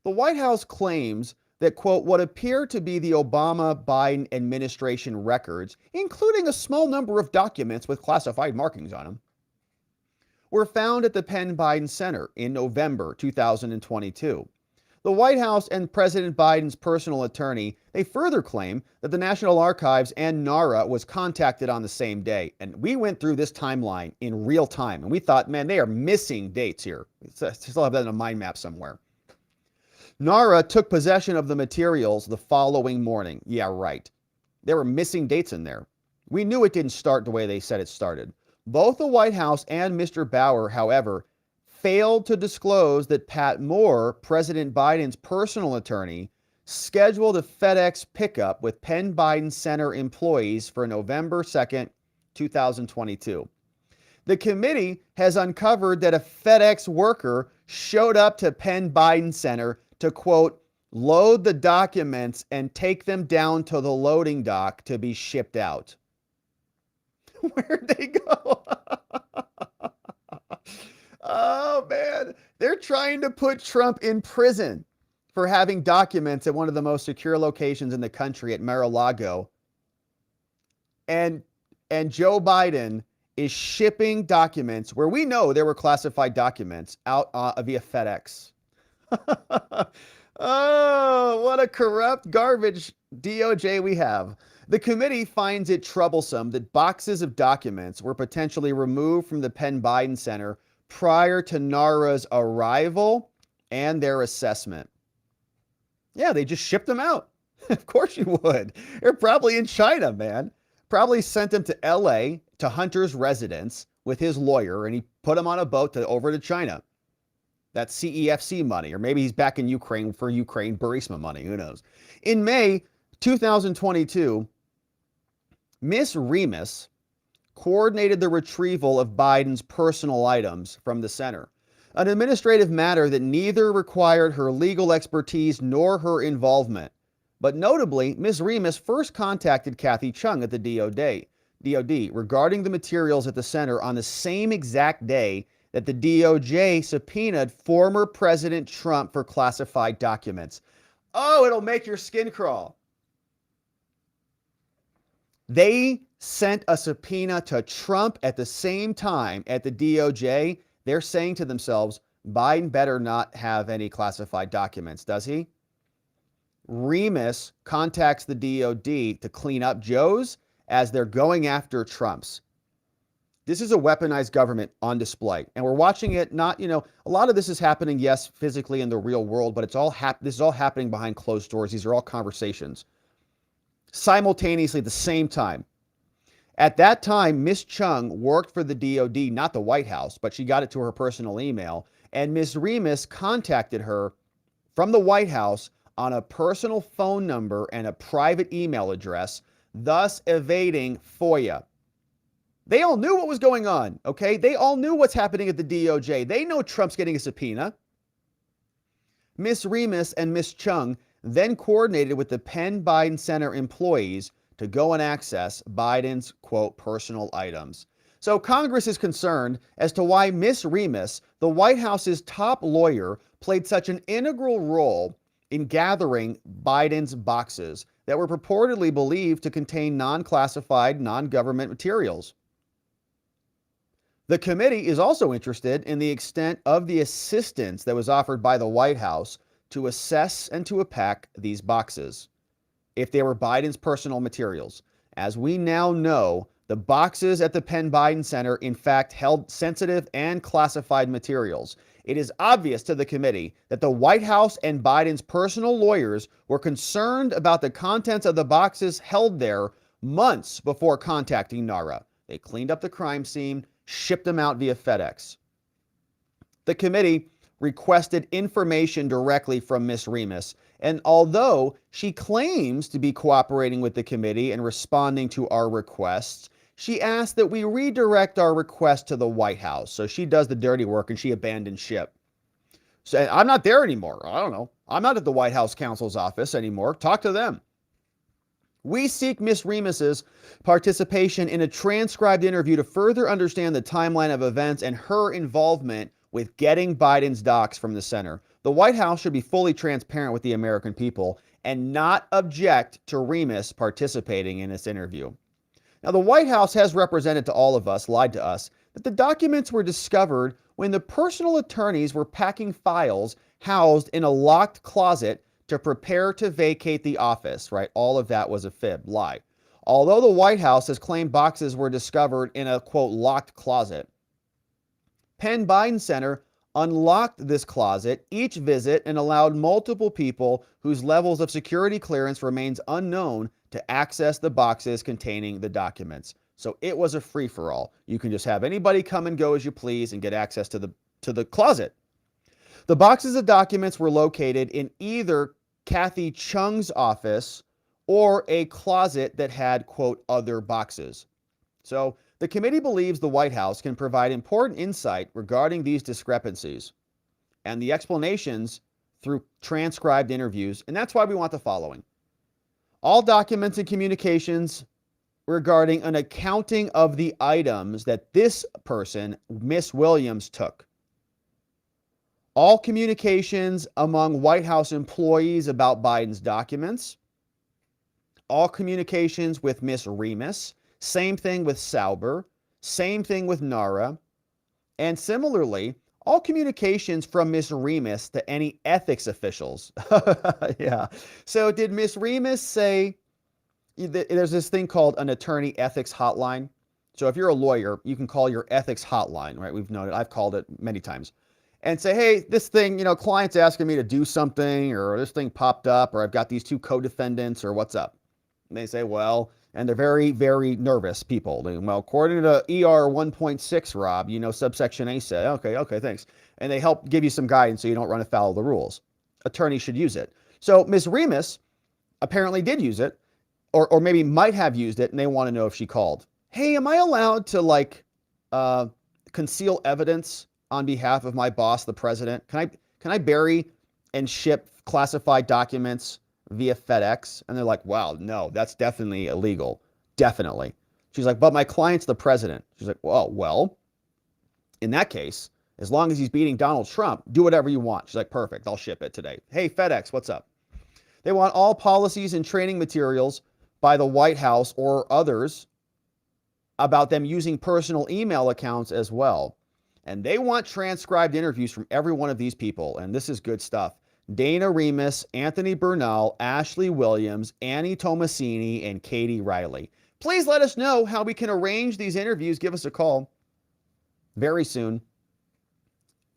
The White House claims that, quote, what appear to be the Obama-Biden administration records, including a small number of documents with classified markings on them, were found at the Penn Biden Center in November 2022. The White House and President Biden's personal attorney, they further claim that the National Archives and NARA was contacted on the same day. And we went through this timeline in real time, and we thought, man, they are missing dates here. I still have that in a mind map somewhere. NARA took possession of the materials the following morning. Yeah, right. There were missing dates in there. We knew it didn't start the way they said it started. Both the White House and Mr. Bauer, however, failed to disclose that Pat Moore, President Biden's personal attorney, scheduled a FedEx pickup with Penn Biden Center employees for November 2nd, 2022. The committee has uncovered that a FedEx worker showed up to Penn Biden Center to, quote, load the documents and take them down to the loading dock to be shipped out. Where'd they go? Oh, man. They're trying to put Trump in prison for having documents at one of the most secure locations in the country at Mar-a-Lago. And Joe Biden is shipping documents where we know there were classified documents out via FedEx. Oh, what a corrupt garbage DOJ we have. The committee finds it troublesome that boxes of documents were potentially removed from the Penn Biden Center prior to NARA's arrival and their assessment. Yeah, they just shipped them out. Of course you would. They're probably in China, man. Probably sent them to LA, to Hunter's residence with his lawyer, and he put him on a boat over to China. That's CEFC money, or maybe he's back in Ukraine for Ukraine Burisma money. Who knows? In May 2022, Miss Remus coordinated the retrieval of Biden's personal items from the center, an administrative matter that neither required her legal expertise nor her involvement. But notably, Ms. Remus first contacted Kathy Chung at the DOD regarding the materials at the center on the same exact day that the DOJ subpoenaed former President Trump for classified documents. Oh, it'll make your skin crawl. They sent a subpoena to Trump at the same time at the DOJ. They're saying to themselves, Biden better not have any classified documents, does he? Remus contacts the DOD to clean up Joe's as they're going after Trump's. This is a weaponized government on display, and we're watching it not, a lot of this is happening, yes, physically in the real world, but this is all happening behind closed doors. These are all conversations. Simultaneously at the same time. At that time, Miss Chung worked for the DOD, not the White House, but she got it to her personal email, and Miss Remus contacted her from the White House on a personal phone number and a private email address, thus evading FOIA. They all knew what was going on, okay? They all knew what's happening at the DOJ. They know Trump's getting a subpoena. Miss Remus and Miss Chung then coordinated with the Penn Biden Center employees to go and access Biden's, quote, personal items. So Congress is concerned as to why Miss Remus, the White House's top lawyer, played such an integral role in gathering Biden's boxes that were purportedly believed to contain non-classified, non-government materials. The committee is also interested in the extent of the assistance that was offered by the White House to assess and to unpack these boxes, if they were Biden's personal materials. As we now know, the boxes at the Penn Biden Center, in fact, held sensitive and classified materials. It is obvious to the committee that the White House and Biden's personal lawyers were concerned about the contents of the boxes held there months before contacting NARA. They cleaned up the crime scene, shipped them out via FedEx. The committee requested information directly from Ms. Remus, and although she claims to be cooperating with the committee and responding to our requests, she asked that we redirect our request to the White House. So she does the dirty work and she abandoned ship. So I'm not there anymore. I don't know. I'm not at the White House counsel's office anymore. Talk to them. We seek Ms. Remus's participation in a transcribed interview to further understand the timeline of events and her involvement with getting Biden's docs from the center. The White House should be fully transparent with the American people and not object to Remus participating in this interview. Now, the White House has represented to all of us, lied to us, that the documents were discovered when the personal attorneys were packing files housed in a locked closet to prepare to vacate the office, right? All of that was a fib, lie. Although the White House has claimed boxes were discovered in a, quote, locked closet, Penn Biden Center unlocked this closet each visit and allowed multiple people whose levels of security clearance remains unknown to access the boxes containing the documents. So it was a free-for-all. You can just have anybody come and go as you please and get access to the closet. The boxes of documents were located in either Kathy Chung's office or a closet that had, quote, other boxes. So the committee believes the White House can provide important insight regarding these discrepancies and the explanations through transcribed interviews, and that's why we want the following. All documents and communications regarding an accounting of the items that this person, Miss Williams, took. All communications among White House employees about Biden's documents. All communications with Miss Remus. Same thing with Sauber. Same thing with NARA. And similarly, all communications from Miss Remus to any ethics officials. Yeah. So did Miss Remus say, there's this thing called an attorney ethics hotline. So if you're a lawyer, you can call your ethics hotline, right? We've known it. I've called it many times. And say, hey, this thing, client's asking me to do something, or this thing popped up, or I've got these two co-defendants, or what's up? And they say, well, and they're very, very nervous people. Well, according to ER 1.6, Rob, subsection A said, okay, thanks. And they help give you some guidance so you don't run afoul of the rules. Attorneys should use it. So Ms. Remus apparently did use it, or maybe might have used it, and they want to know if she called. Hey, am I allowed to conceal evidence on behalf of my boss, the president? Can I bury and ship classified documents via FedEx? And they're like, wow, no, that's definitely illegal. Definitely. She's like, but my client's the president. She's like, well, in that case, as long as he's beating Donald Trump, do whatever you want. She's like, perfect, I'll ship it today. Hey, FedEx, what's up? They want all policies and training materials by the White House or others about them using personal email accounts as well. And they want transcribed interviews from every one of these people. And this is good stuff. Dana Remus, Anthony Bernal, Ashley Williams, Annie Tomasini, and Katie Riley. Please let us know how we can arrange these interviews. Give us a call very soon.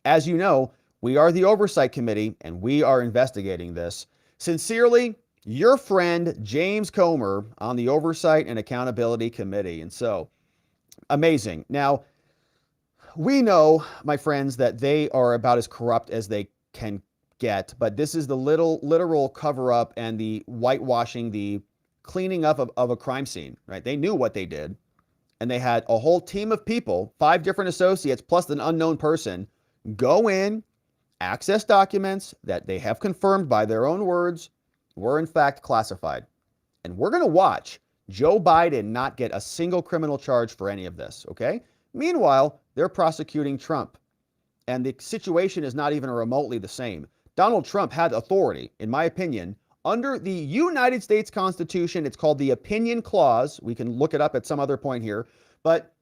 As you know, we are the Oversight Committee, and we are investigating this. Sincerely, your friend James Comer on the Oversight and Accountability Committee. And so, amazing. Now, we know, my friends, that they are about as corrupt as they can get, but this is the literal cover-up and the whitewashing, the cleaning up of a crime scene, right? They knew what they did, and they had a whole team of people, 5 different associates plus an unknown person, go in, access documents that they have confirmed by their own words were in fact classified. And we're going to watch Joe Biden not get a single criminal charge for any of this, okay? Meanwhile, they're prosecuting Trump, and the situation is not even remotely the same. Donald Trump had authority, in my opinion, under the United States Constitution. It's called the Opinion Clause. We can look it up at some other point here, but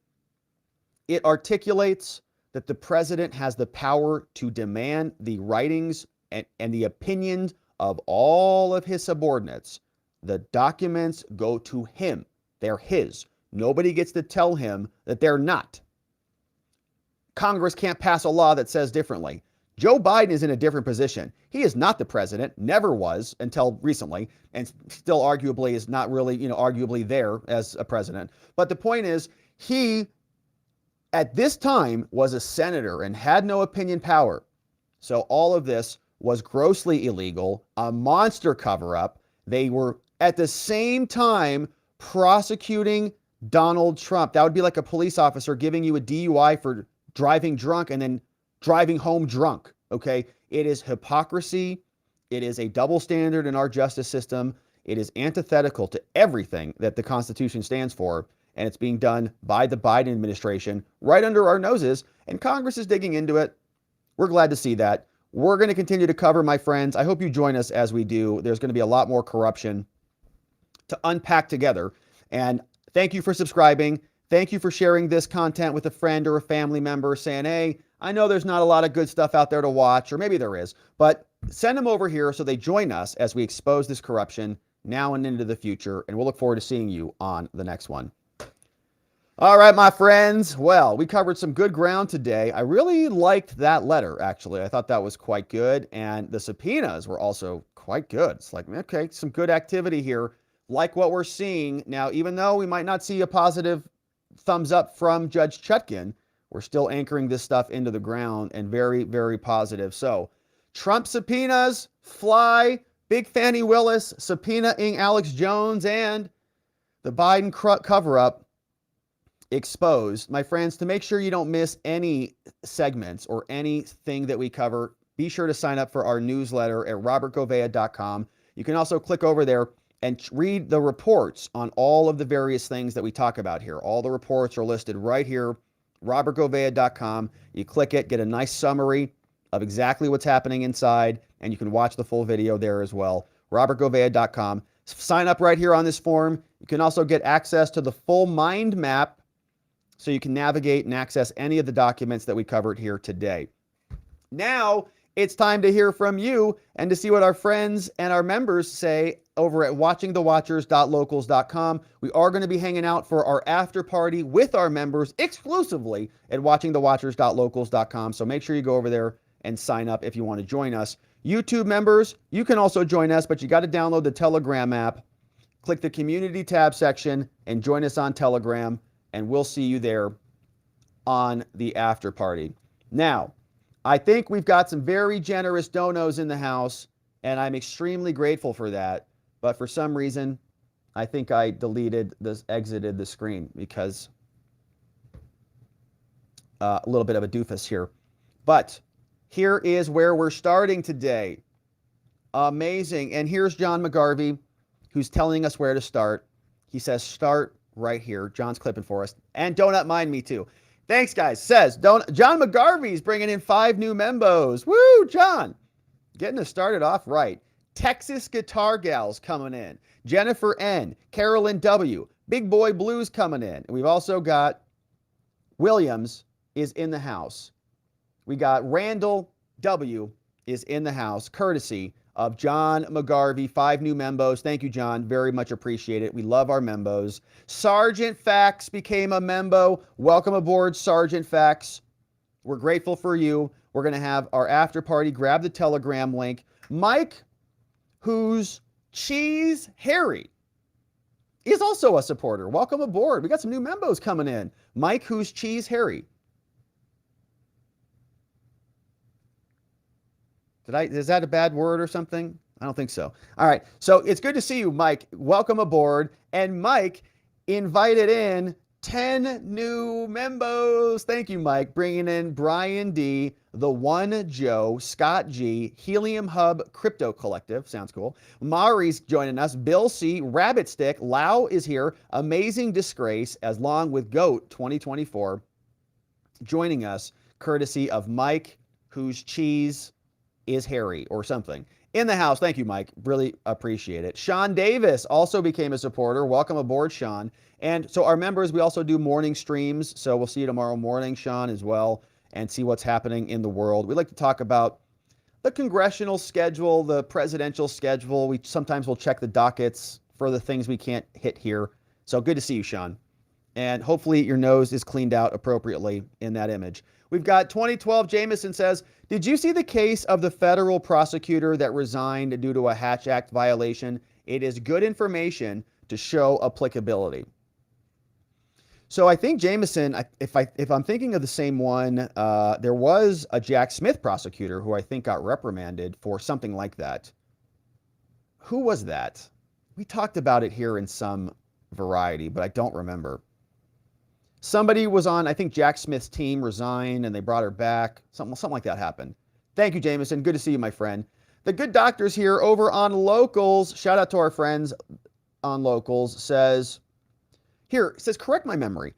it articulates that the president has the power to demand the writings and the opinions of all of his subordinates. The documents go to him. They're his. Nobody gets to tell him that they're not. Congress can't pass a law that says differently. Joe Biden is in a different position. He is not the president, never was until recently, and still arguably is not really, arguably there as a president. But the point is, he, at this time, was a senator and had no opinion power. So all of this was grossly illegal, a monster cover-up. They were, at the same time, prosecuting Donald Trump. That would be like a police officer giving you a DUI for driving drunk and then driving home drunk, okay? It is hypocrisy. It is a double standard in our justice system. It is antithetical to everything that the Constitution stands for, and it's being done by the Biden administration right under our noses, and Congress is digging into it. We're glad to see that. We're going to continue to cover, my friends. I hope you join us as we do. There's going to be a lot more corruption to unpack together, and thank you for subscribing. Thank you for sharing this content with a friend or a family member, saying, hey, I know there's not a lot of good stuff out there to watch, or maybe there is, but send them over here so they join us as we expose this corruption now and into the future, and we'll look forward to seeing you on the next one. All right, my friends. Well, we covered some good ground today. I really liked that letter, actually. I thought that was quite good, and the subpoenas were also quite good. It's like, okay, some good activity here, like what we're seeing. Now, even though we might not see a positive thumbs up from Judge Chutkan, we're still anchoring this stuff into the ground, and very, very positive. So Trump subpoenas fly, Big Fani Willis subpoenaing Alex Jones, and the Biden cover-up exposed. My friends, to make sure you don't miss any segments or anything that we cover, be sure to sign up for our newsletter at robertgovea.com. You can also click over there and read the reports on all of the various things that we talk about here. All the reports are listed right here, robertgovea.com. You click it, get a nice summary of exactly what's happening inside, and you can watch the full video there as well, robertgovea.com. Sign up right here on this form. You can also get access to the full mind map so you can navigate and access any of the documents that we covered here today. Now, it's time to hear from you and to see what our friends and our members say over at watchingthewatchers.locals.com. We are going to be hanging out for our after party with our members exclusively at watchingthewatchers.locals.com. So make sure you go over there and sign up if you want to join us. YouTube members, you can also join us, but you got to download the Telegram app. Click the community tab section and join us on Telegram, and we'll see you there on the after party. Now, I think we've got some very generous donos in the house, and I'm extremely grateful for that. But for some reason, I think I exited the screen because a little bit of a doofus here. But here is where we're starting today. Amazing. And here's John McGarvey, who's telling us where to start. He says, start right here. John's clipping for us. And Donut Mind Me too. Thanks, guys. Says, John McGarvey's bringing in 5 new membos. Woo, John. Getting us started off right. Texas Guitar Gals coming in. Jennifer N. Carolyn W. Big Boy Blues coming in. And we've also got Williams is in the house. We got Randall W. is in the house, courtesy of John McGarvey, 5 new members. Thank you, John. Very much appreciate it. We love our members. Sergeant Fax became a membo. Welcome aboard, Sergeant Fax. We're grateful for you. We're going to have our after party. Grab the Telegram link. Mike, who's Cheese Harry, is also a supporter. Welcome aboard. We got some new members coming in. Mike, who's Cheese Harry. Is that a bad word or something? I don't think so. All right. So it's good to see you, Mike. Welcome aboard. And Mike invited in 10 new members. Thank you, Mike. Bringing in Brian D, The One Joe, Scott G, Helium Hub Crypto Collective. Sounds cool. Mari's joining us. Bill C, Rabbit Stick. Lau is here. Amazing Disgrace, as long with GOAT 2024. Joining us, courtesy of Mike, whose cheese is Harry or something. In the house. Thank you, Mike. Really appreciate it. Sean Davis also became a supporter. Welcome aboard, Sean. And so our members, we also do morning streams. So we'll see you tomorrow morning, Sean, as well, and see what's happening in the world. We like to talk about the congressional schedule, the presidential schedule. We sometimes will check the dockets for the things we can't hit here. So good to see you, Sean. And hopefully your nose is cleaned out appropriately in that image. We've got 2012. Jameson says, did you see the case of the federal prosecutor that resigned due to a Hatch Act violation? It is good information to show applicability. So I think Jameson, if I'm thinking of the same one, there was a Jack Smith prosecutor who I think got reprimanded for something like that. Who was that? We talked about it here in some variety, but I don't remember. Somebody was on, I think, Jack Smith's team, resigned, and they brought her back. Something like that happened. Thank you, Jameson. Good to see you, my friend. The good doctor's here over on Locals. Shout out to our friends on Locals. Says, correct my memory.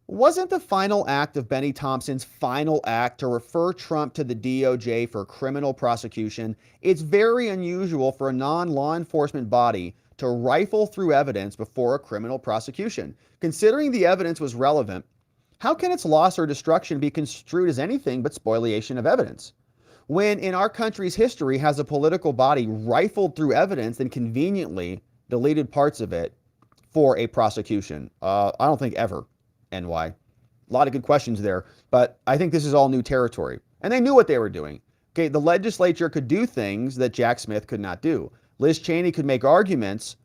Wasn't the final act of Bennie Thompson's final act to refer Trump to the DOJ for criminal prosecution? It's very unusual for a non-law enforcement body to rifle through evidence before a criminal prosecution. Considering the evidence was relevant, how can its loss or destruction be construed as anything but spoliation of evidence? When in our country's history has a political body rifled through evidence and conveniently deleted parts of it for a prosecution? I don't think ever. NY. A lot of good questions there, but I think this is all new territory. And they knew what they were doing. Okay, the legislature could do things that Jack Smith could not do. Liz Cheney could make arguments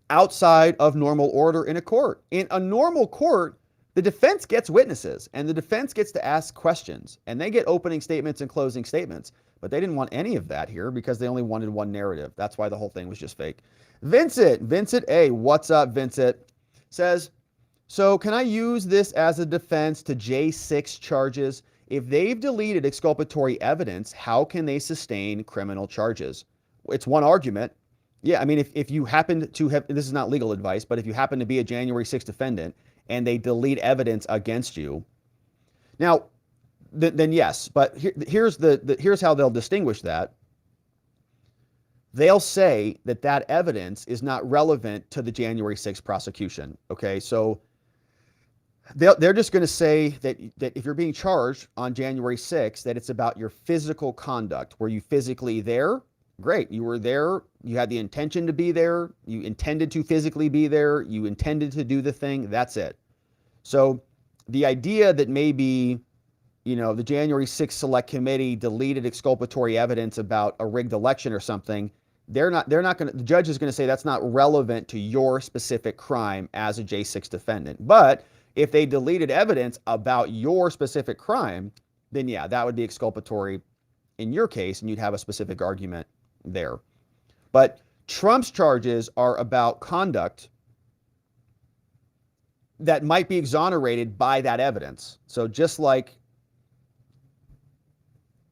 outside of normal order in a court. In a normal court, the defense gets witnesses and the defense gets to ask questions and they get opening statements and closing statements. But they didn't want any of that here because they only wanted one narrative. That's why the whole thing was just fake. Vincent A, what's up, Vincent? Says, so can I use this as a defense to J6 charges? If they've deleted exculpatory evidence, how can they sustain criminal charges? It's one argument. Yeah, I mean, if you happen to have, this is not legal advice, but if you happen to be a January 6th defendant and they delete evidence against you, now, then yes, but here's how they'll distinguish that. They'll say that that evidence is not relevant to the January 6th prosecution, okay? So they're just going to say that if you're being charged on January 6th, that it's about your physical conduct. Were you physically there? Great. You were there. You had the intention to be there. You intended to physically be there. You intended to do the thing. That's it. So the idea that maybe, the January 6th Select Committee deleted exculpatory evidence about a rigged election or something, the judge is going to say that's not relevant to your specific crime as a J6 defendant. But if they deleted evidence about your specific crime, then yeah, that would be exculpatory in your case, and you'd have a specific argument there. But Trump's charges are about conduct that might be exonerated by that evidence. So just like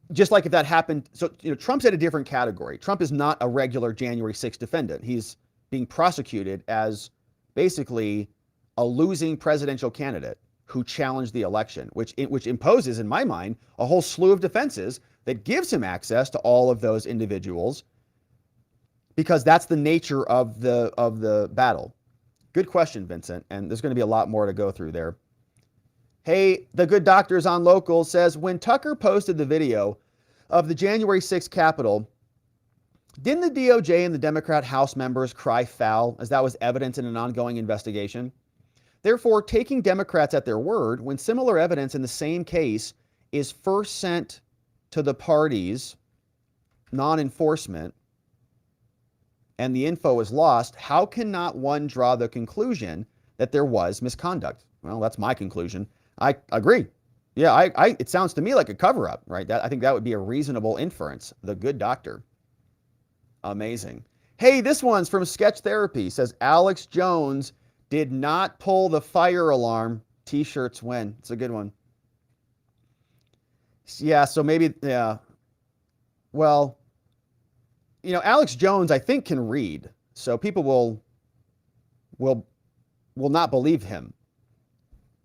if that happened, so Trump's at a different category. Trump is not a regular January 6th defendant. He's being prosecuted as basically a losing presidential candidate who challenged the election, which imposes, in my mind, a whole slew of defenses that gives him access to all of those individuals because that's the nature of the battle. Good question, Vincent, and there's going to be a lot more to go through there. Hey, the good doctors on local says, when Tucker posted the video of the January 6th Capitol, didn't the DOJ and the Democrat House members cry foul, as that was evidence in an ongoing investigation? Therefore, taking Democrats at their word, when similar evidence in the same case is first sent to the parties, non-enforcement, and the info is lost, how can not one draw the conclusion that there was misconduct? Well, that's my conclusion. I agree. Yeah, it sounds to me like a cover-up, right? I think that would be a reasonable inference. The good doctor. Amazing. Hey, this one's from Sketch Therapy. Says Alex Jones did not pull the fire alarm. T-shirts win. It's a good one. Yeah, so maybe, yeah. Well, Alex Jones, I think, can read. So people will not believe him.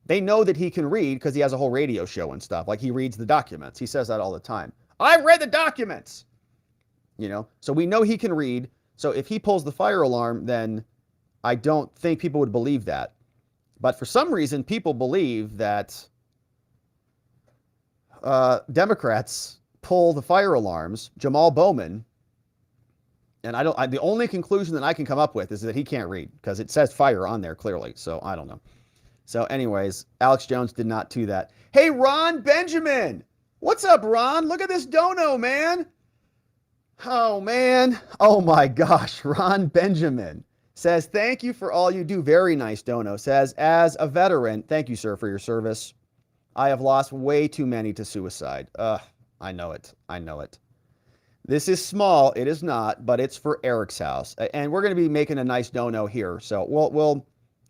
They know that he can read because he has a whole radio show and stuff. Like, he reads the documents. He says that all the time. I read the documents. So we know he can read. So if he pulls the fire alarm, then I don't think people would believe that. But for some reason, people believe that Democrats pull the fire alarms. Jamal Bowman, and the only conclusion that I can come up with is that he can't read because it says fire on there clearly. So I don't know. So anyways, Alex Jones did not do that. Hey, Ron Benjamin. What's up, Ron? Look at this dono, man. Oh, man. Oh, my gosh. Ron Benjamin says, thank you for all you do. Very nice dono. Says, as a veteran, thank you, sir, for your service. I have lost way too many to suicide. I know it. I know it. This is small. It is not, but it's for Eric's house. And we're going to be making a nice dono here. So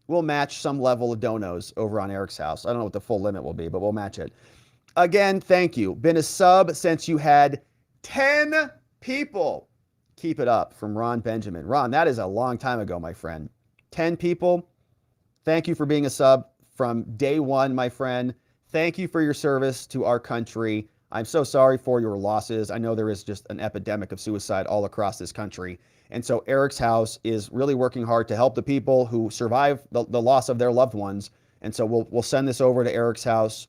we'll match some level of donos over on Eric's house. I don't know what the full limit will be, but we'll match it. Again, thank you. Been a sub since you had 10 people. Keep it up, from Ron Benjamin. Ron, that is a long time ago, my friend. 10 people. Thank you for being a sub from day one, my friend. Thank you for your service to our country. I'm so sorry for your losses. I know there is just an epidemic of suicide all across this country. And so Eric's house is really working hard to help the people who survive the loss of their loved ones. And so we'll send this over to Eric's house.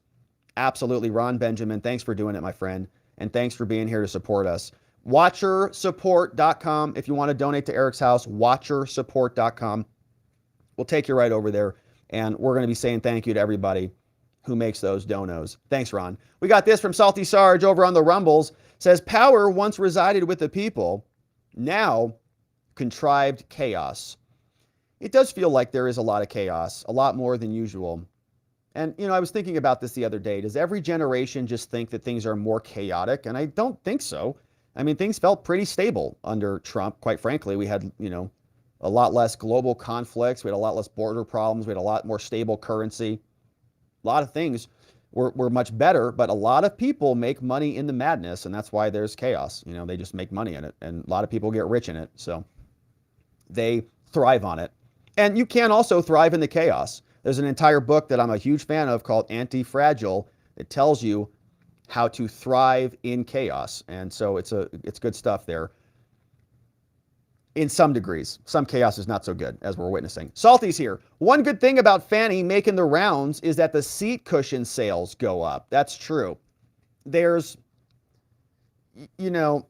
Absolutely, Ron Benjamin. Thanks for doing it, my friend. And thanks for being here to support us. Watchersupport.com. If you want to donate to Eric's house, watchersupport.com. We'll take you right over there. And we're going to be saying thank you to everybody who makes those donos. Thanks, Ron. We got this from Salty Sarge over on the Rumbles. Says, power once resided with the people, now contrived chaos. It does feel like there is a lot of chaos, a lot more than usual. And, I was thinking about this the other day. Does every generation just think that things are more chaotic? And I don't think so. I mean, things felt pretty stable under Trump, quite frankly. We had, a lot less global conflicts. We had a lot less border problems. We had a lot more stable currency. A lot of things were much better, but a lot of people make money in the madness, and that's why there's chaos. They just make money in it, and a lot of people get rich in it. So they thrive on it. And you can also thrive in the chaos. There's an entire book that I'm a huge fan of called Anti-Fragile. It tells you how to thrive in chaos. And so it's good stuff there. In some degrees. Some chaos is not so good, as we're witnessing. Salty's here. One good thing about Fani making the rounds is that the seat cushion sales go up. That's true. There's, most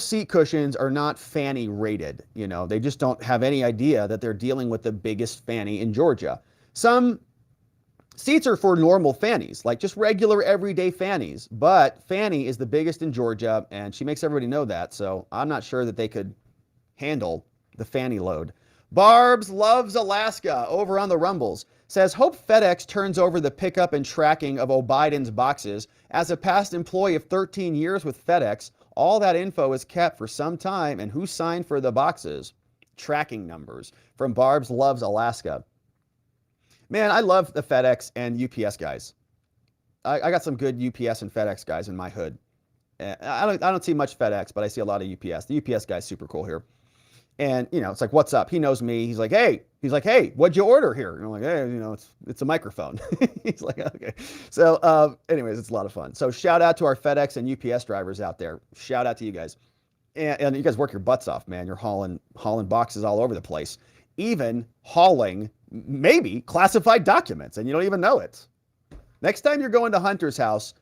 seat cushions are not Fani rated. They just don't have any idea that they're dealing with the biggest Fani in Georgia. Some seats are for normal Fannies, like just regular everyday Fannies. But Fani is the biggest in Georgia, and she makes everybody know that. So I'm not sure that they could handle the Fani load. Barb's loves Alaska over on the Rumbles. Says, hope FedEx turns over the pickup and tracking of O'Biden's boxes. As a past employee of 13 years with FedEx, all that info is kept for some time, and who signed for the boxes? Tracking numbers. From Barb's loves Alaska. Man, I love the FedEx and UPS guys. I got some good UPS and FedEx guys in my hood. I don't see much FedEx, but I see a lot of UPS. The UPS guy's super cool here. And, it's like, what's up? He knows me. He's like, hey, what'd you order here? And I'm like, hey, it's a microphone. He's like, okay. So anyways, it's a lot of fun. So shout out to our FedEx and UPS drivers out there. Shout out to you guys. And you guys work your butts off, man. You're hauling boxes all over the place. Even hauling maybe classified documents and you don't even know it. Next time you're going to Hunter's house,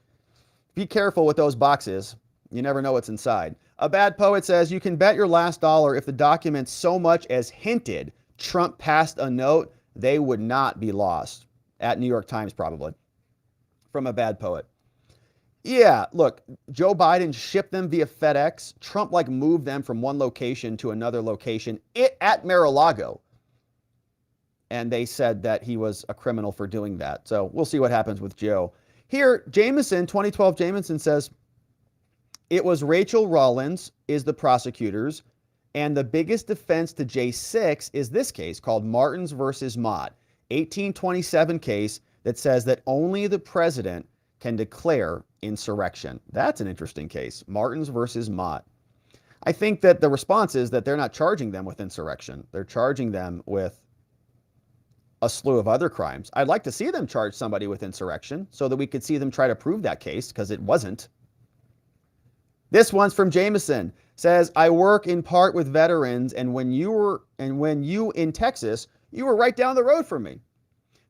be careful with those boxes. You never know what's inside. A Bad Poet says, you can bet your last dollar if the documents so much as hinted Trump passed a note, they would not be lost. At New York Times, probably. From A Bad Poet. Yeah, look, Joe Biden shipped them via FedEx. Trump moved them from one location to another location at Mar-a-Lago. And they said that he was a criminal for doing that. So we'll see what happens with Joe. Here, Jameson, 2012 Jameson says, it was Rachel Rollins is the prosecutors, and the biggest defense to J6 is this case called Martins versus Mott, 1827 case that says that only the president can declare insurrection. That's an interesting case, Martins versus Mott. I think that the response is that they're not charging them with insurrection. They're charging them with a slew of other crimes. I'd like to see them charge somebody with insurrection so that we could see them try to prove that case, because it wasn't. This one's from Jameson. Says, I work in part with veterans, and when you in Texas, you were right down the road from me.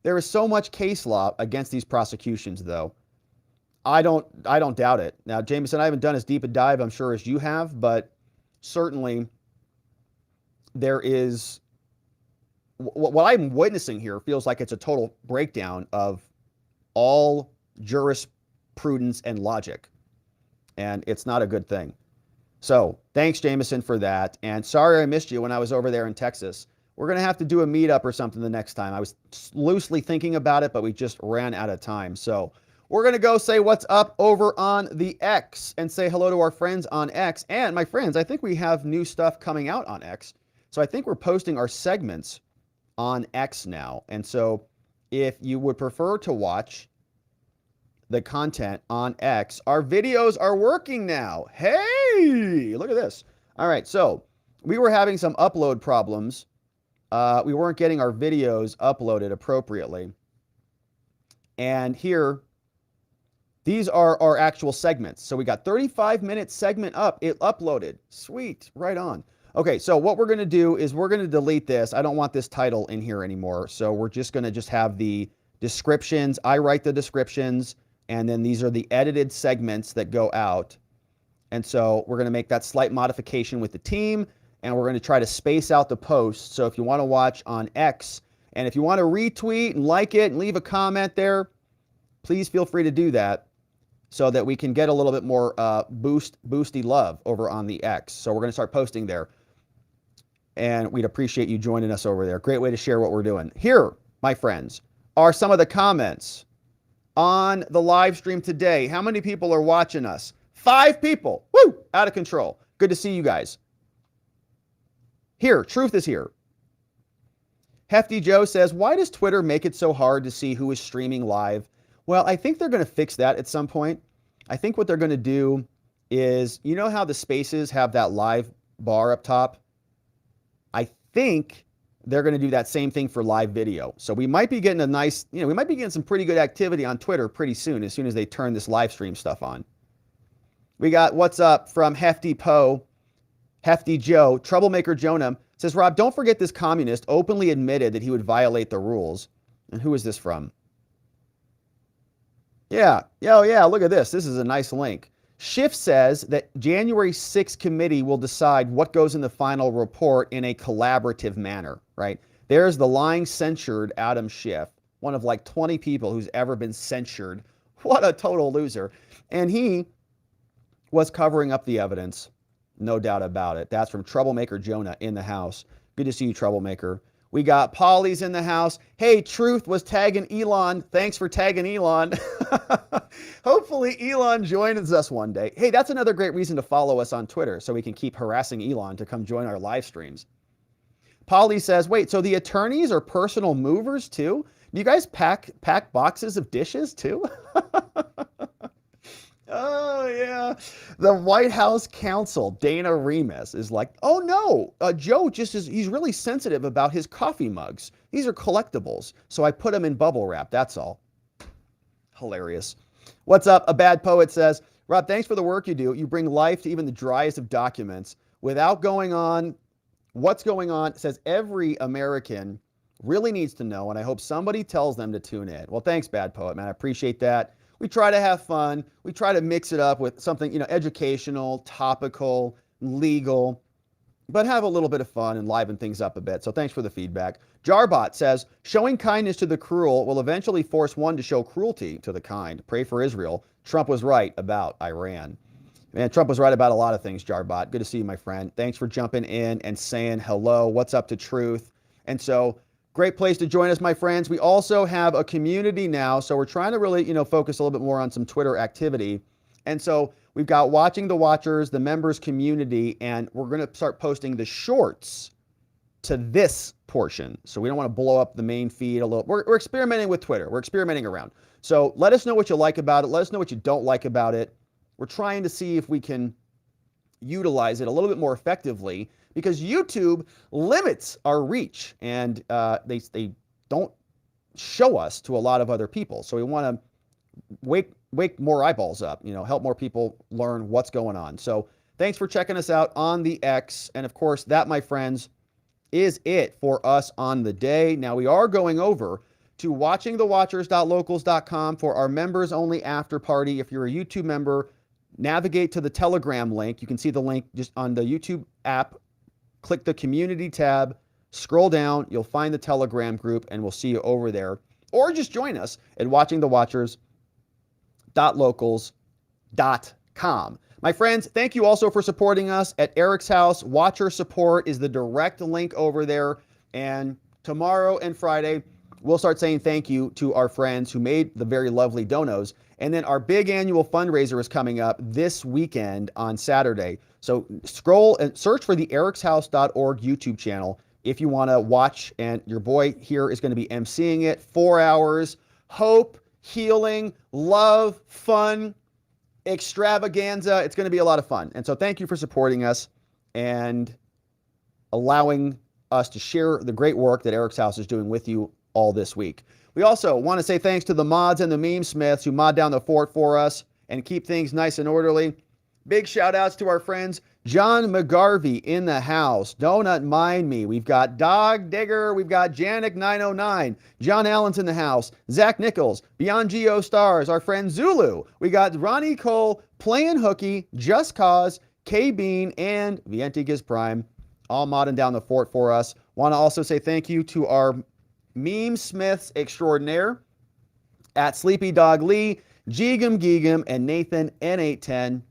There is so much case law against these prosecutions, though. I don't doubt it. Now, Jameson, I haven't done as deep a dive, I'm sure, as you have, but certainly there is what I'm witnessing here feels like it's a total breakdown of all jurisprudence and logic. And it's not a good thing. So thanks, Jameson, for that. And sorry I missed you when I was over there in Texas. We're going to have to do a meetup or something the next time. I was loosely thinking about it, but we just ran out of time. So we're going to go say what's up over on the X and say hello to our friends on X. And my friends, I think we have new stuff coming out on X. So I think we're posting our segments on X now. And so if you would prefer to watch the content on X, our videos are working now. Hey, look at this. All right, so we were having some upload problems. We weren't getting our videos uploaded appropriately. And here, these are our actual segments. So we got 35-minute segment up. It uploaded. Sweet, right on. Okay, so what we're going to do is we're going to delete this. I don't want this title in here anymore. So we're just going to have the descriptions. I write the descriptions, and then these are the edited segments that go out. And so we're going to make that slight modification with the team, and we're going to try to space out the posts. So if you want to watch on X, and if you want to retweet and like it and leave a comment there, please feel free to do that so that we can get a little bit more boosty love over on the X. So we're going to start posting there. And we'd appreciate you joining us over there. Great way to share what we're doing. Here, my friends, are some of the comments on the live stream today. How many people are watching us? 5 people. Woo! Out of control. Good to see you guys. Here, truth is here. Hefty Joe says, why does Twitter make it so hard to see who is streaming live? Well, I think they're going to fix that at some point. I think what they're going to do is, you know how the spaces have that live bar up top? I think they're going to do that same thing for live video. So we might be getting a nice, we might be getting some pretty good activity on Twitter pretty soon as they turn this live stream stuff on. We got what's up from Hefty Poe, Hefty Joe, Troublemaker Jonah says, Rob, don't forget this communist openly admitted that he would violate the rules. And who is this from? Yeah, look at this. This is a nice link. Schiff says that January 6th committee will decide what goes in the final report in a collaborative manner, right? There's the lying censured Adam Schiff, one of 20 people who's ever been censured. What a total loser. And he was covering up the evidence, no doubt about it. That's from Troublemaker Jonah in the house. Good to see you, Troublemaker. We got Polly's in the house. Hey, Truth was tagging Elon. Thanks for tagging Elon. Hopefully Elon joins us one day. Hey, that's another great reason to follow us on Twitter so we can keep harassing Elon to come join our live streams. Polly says, wait, so the attorneys are personal movers too? Do you guys pack boxes of dishes too? Oh, yeah. The White House counsel, Dana Remus, is like, oh, no, Joe he's really sensitive about his coffee mugs. These are collectibles, so I put them in bubble wrap. That's all. Hilarious. What's up? A Bad Poet says, Rob, thanks for the work you do. You bring life to even the driest of documents without going on. What's going on? It says every American really needs to know, and I hope somebody tells them to tune in. Well, thanks, Bad Poet, man. I appreciate that. We try to have fun. We try to mix it up with something, educational, topical, legal, but have a little bit of fun and liven things up a bit. So thanks for the feedback. Jarbot says, showing kindness to the cruel will eventually force one to show cruelty to the kind. Pray for Israel. Trump was right about Iran. Man, Trump was right about a lot of things, Jarbot. Good to see you, my friend. Thanks for jumping in and saying hello. What's up to Truth? And so, great place to join us, my friends. We also have a community now, so we're trying to really, focus a little bit more on some Twitter activity. And so, we've got Watching the Watchers, the members community, and we're going to start posting the shorts to this portion. So we don't want to blow up the main feed a little. We're experimenting with Twitter. We're experimenting around. So let us know what you like about it. Let us know what you don't like about it. We're trying to see if we can utilize it a little bit more effectively, because YouTube limits our reach, and they don't show us to a lot of other people. So we want to wake more eyeballs up, help more people learn what's going on. So thanks for checking us out on the X. And of course, that, my friends, is it for us on the day. Now we are going over to watchingthewatchers.locals.com for our members only after party. If you're a YouTube member, navigate to the Telegram link. You can see the link just on the YouTube app. Click the community tab, scroll down, you'll find the Telegram group, and we'll see you over there. Or just join us at watchingthewatchers.locals.com. My friends, thank you also for supporting us at Eric's House. Watcher support is the direct link over there. And tomorrow and Friday, we'll start saying thank you to our friends who made the very lovely donos. And then our big annual fundraiser is coming up this weekend on Saturday. So scroll and search for the ericshouse.org YouTube channel if you want to watch. And your boy here is going to be emceeing it. 4 hours. Hope, healing, love, fun, extravaganza. It's going to be a lot of fun. And so thank you for supporting us and allowing us to share the great work that Eric's House is doing with you all this week. We also want to say thanks to the mods and the meme smiths who mod down the fort for us and keep things nice and orderly. Big shout outs to our friends John McGarvey in the house. Donut Mind Me. We've got Dog Digger. We've got Janik 909. John Allen's in the house. Zach Nichols. Beyond Geo Stars. Our friend Zulu. We got Ronnie Cole, Playing Hooky, Just Cause, K Bean, and Vientigas Prime. All modding down the fort for us. Want to also say thank you to our meme smiths extraordinaire at Sleepy Dog Lee, Geegum Geegum, and Nathan N810.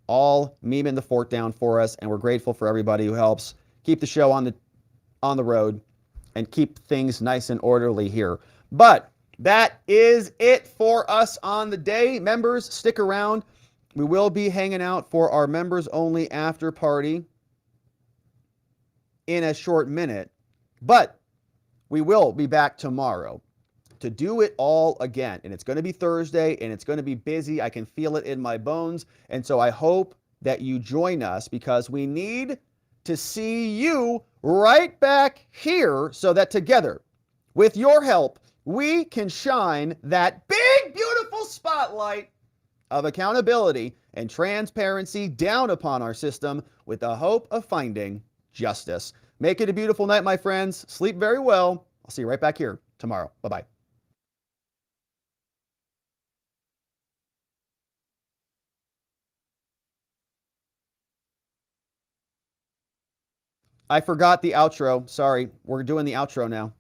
All memeing the fort down for us, and we're grateful for everybody who helps keep the show on the road and keep things nice and orderly here. But that is it for us on the day. Members, stick around. We will be hanging out for our members only after party in a short minute, but we will be back tomorrow to do it all again. And it's going to be Thursday, and it's going to be busy. I can feel it in my bones. And so I hope that you join us, because we need to see you right back here so that together, with your help, we can shine that big, beautiful spotlight of accountability and transparency down upon our system with the hope of finding justice. Make it a beautiful night, my friends. Sleep very well. I'll see you right back here tomorrow. Bye-bye. I forgot the outro. Sorry. We're doing the outro now.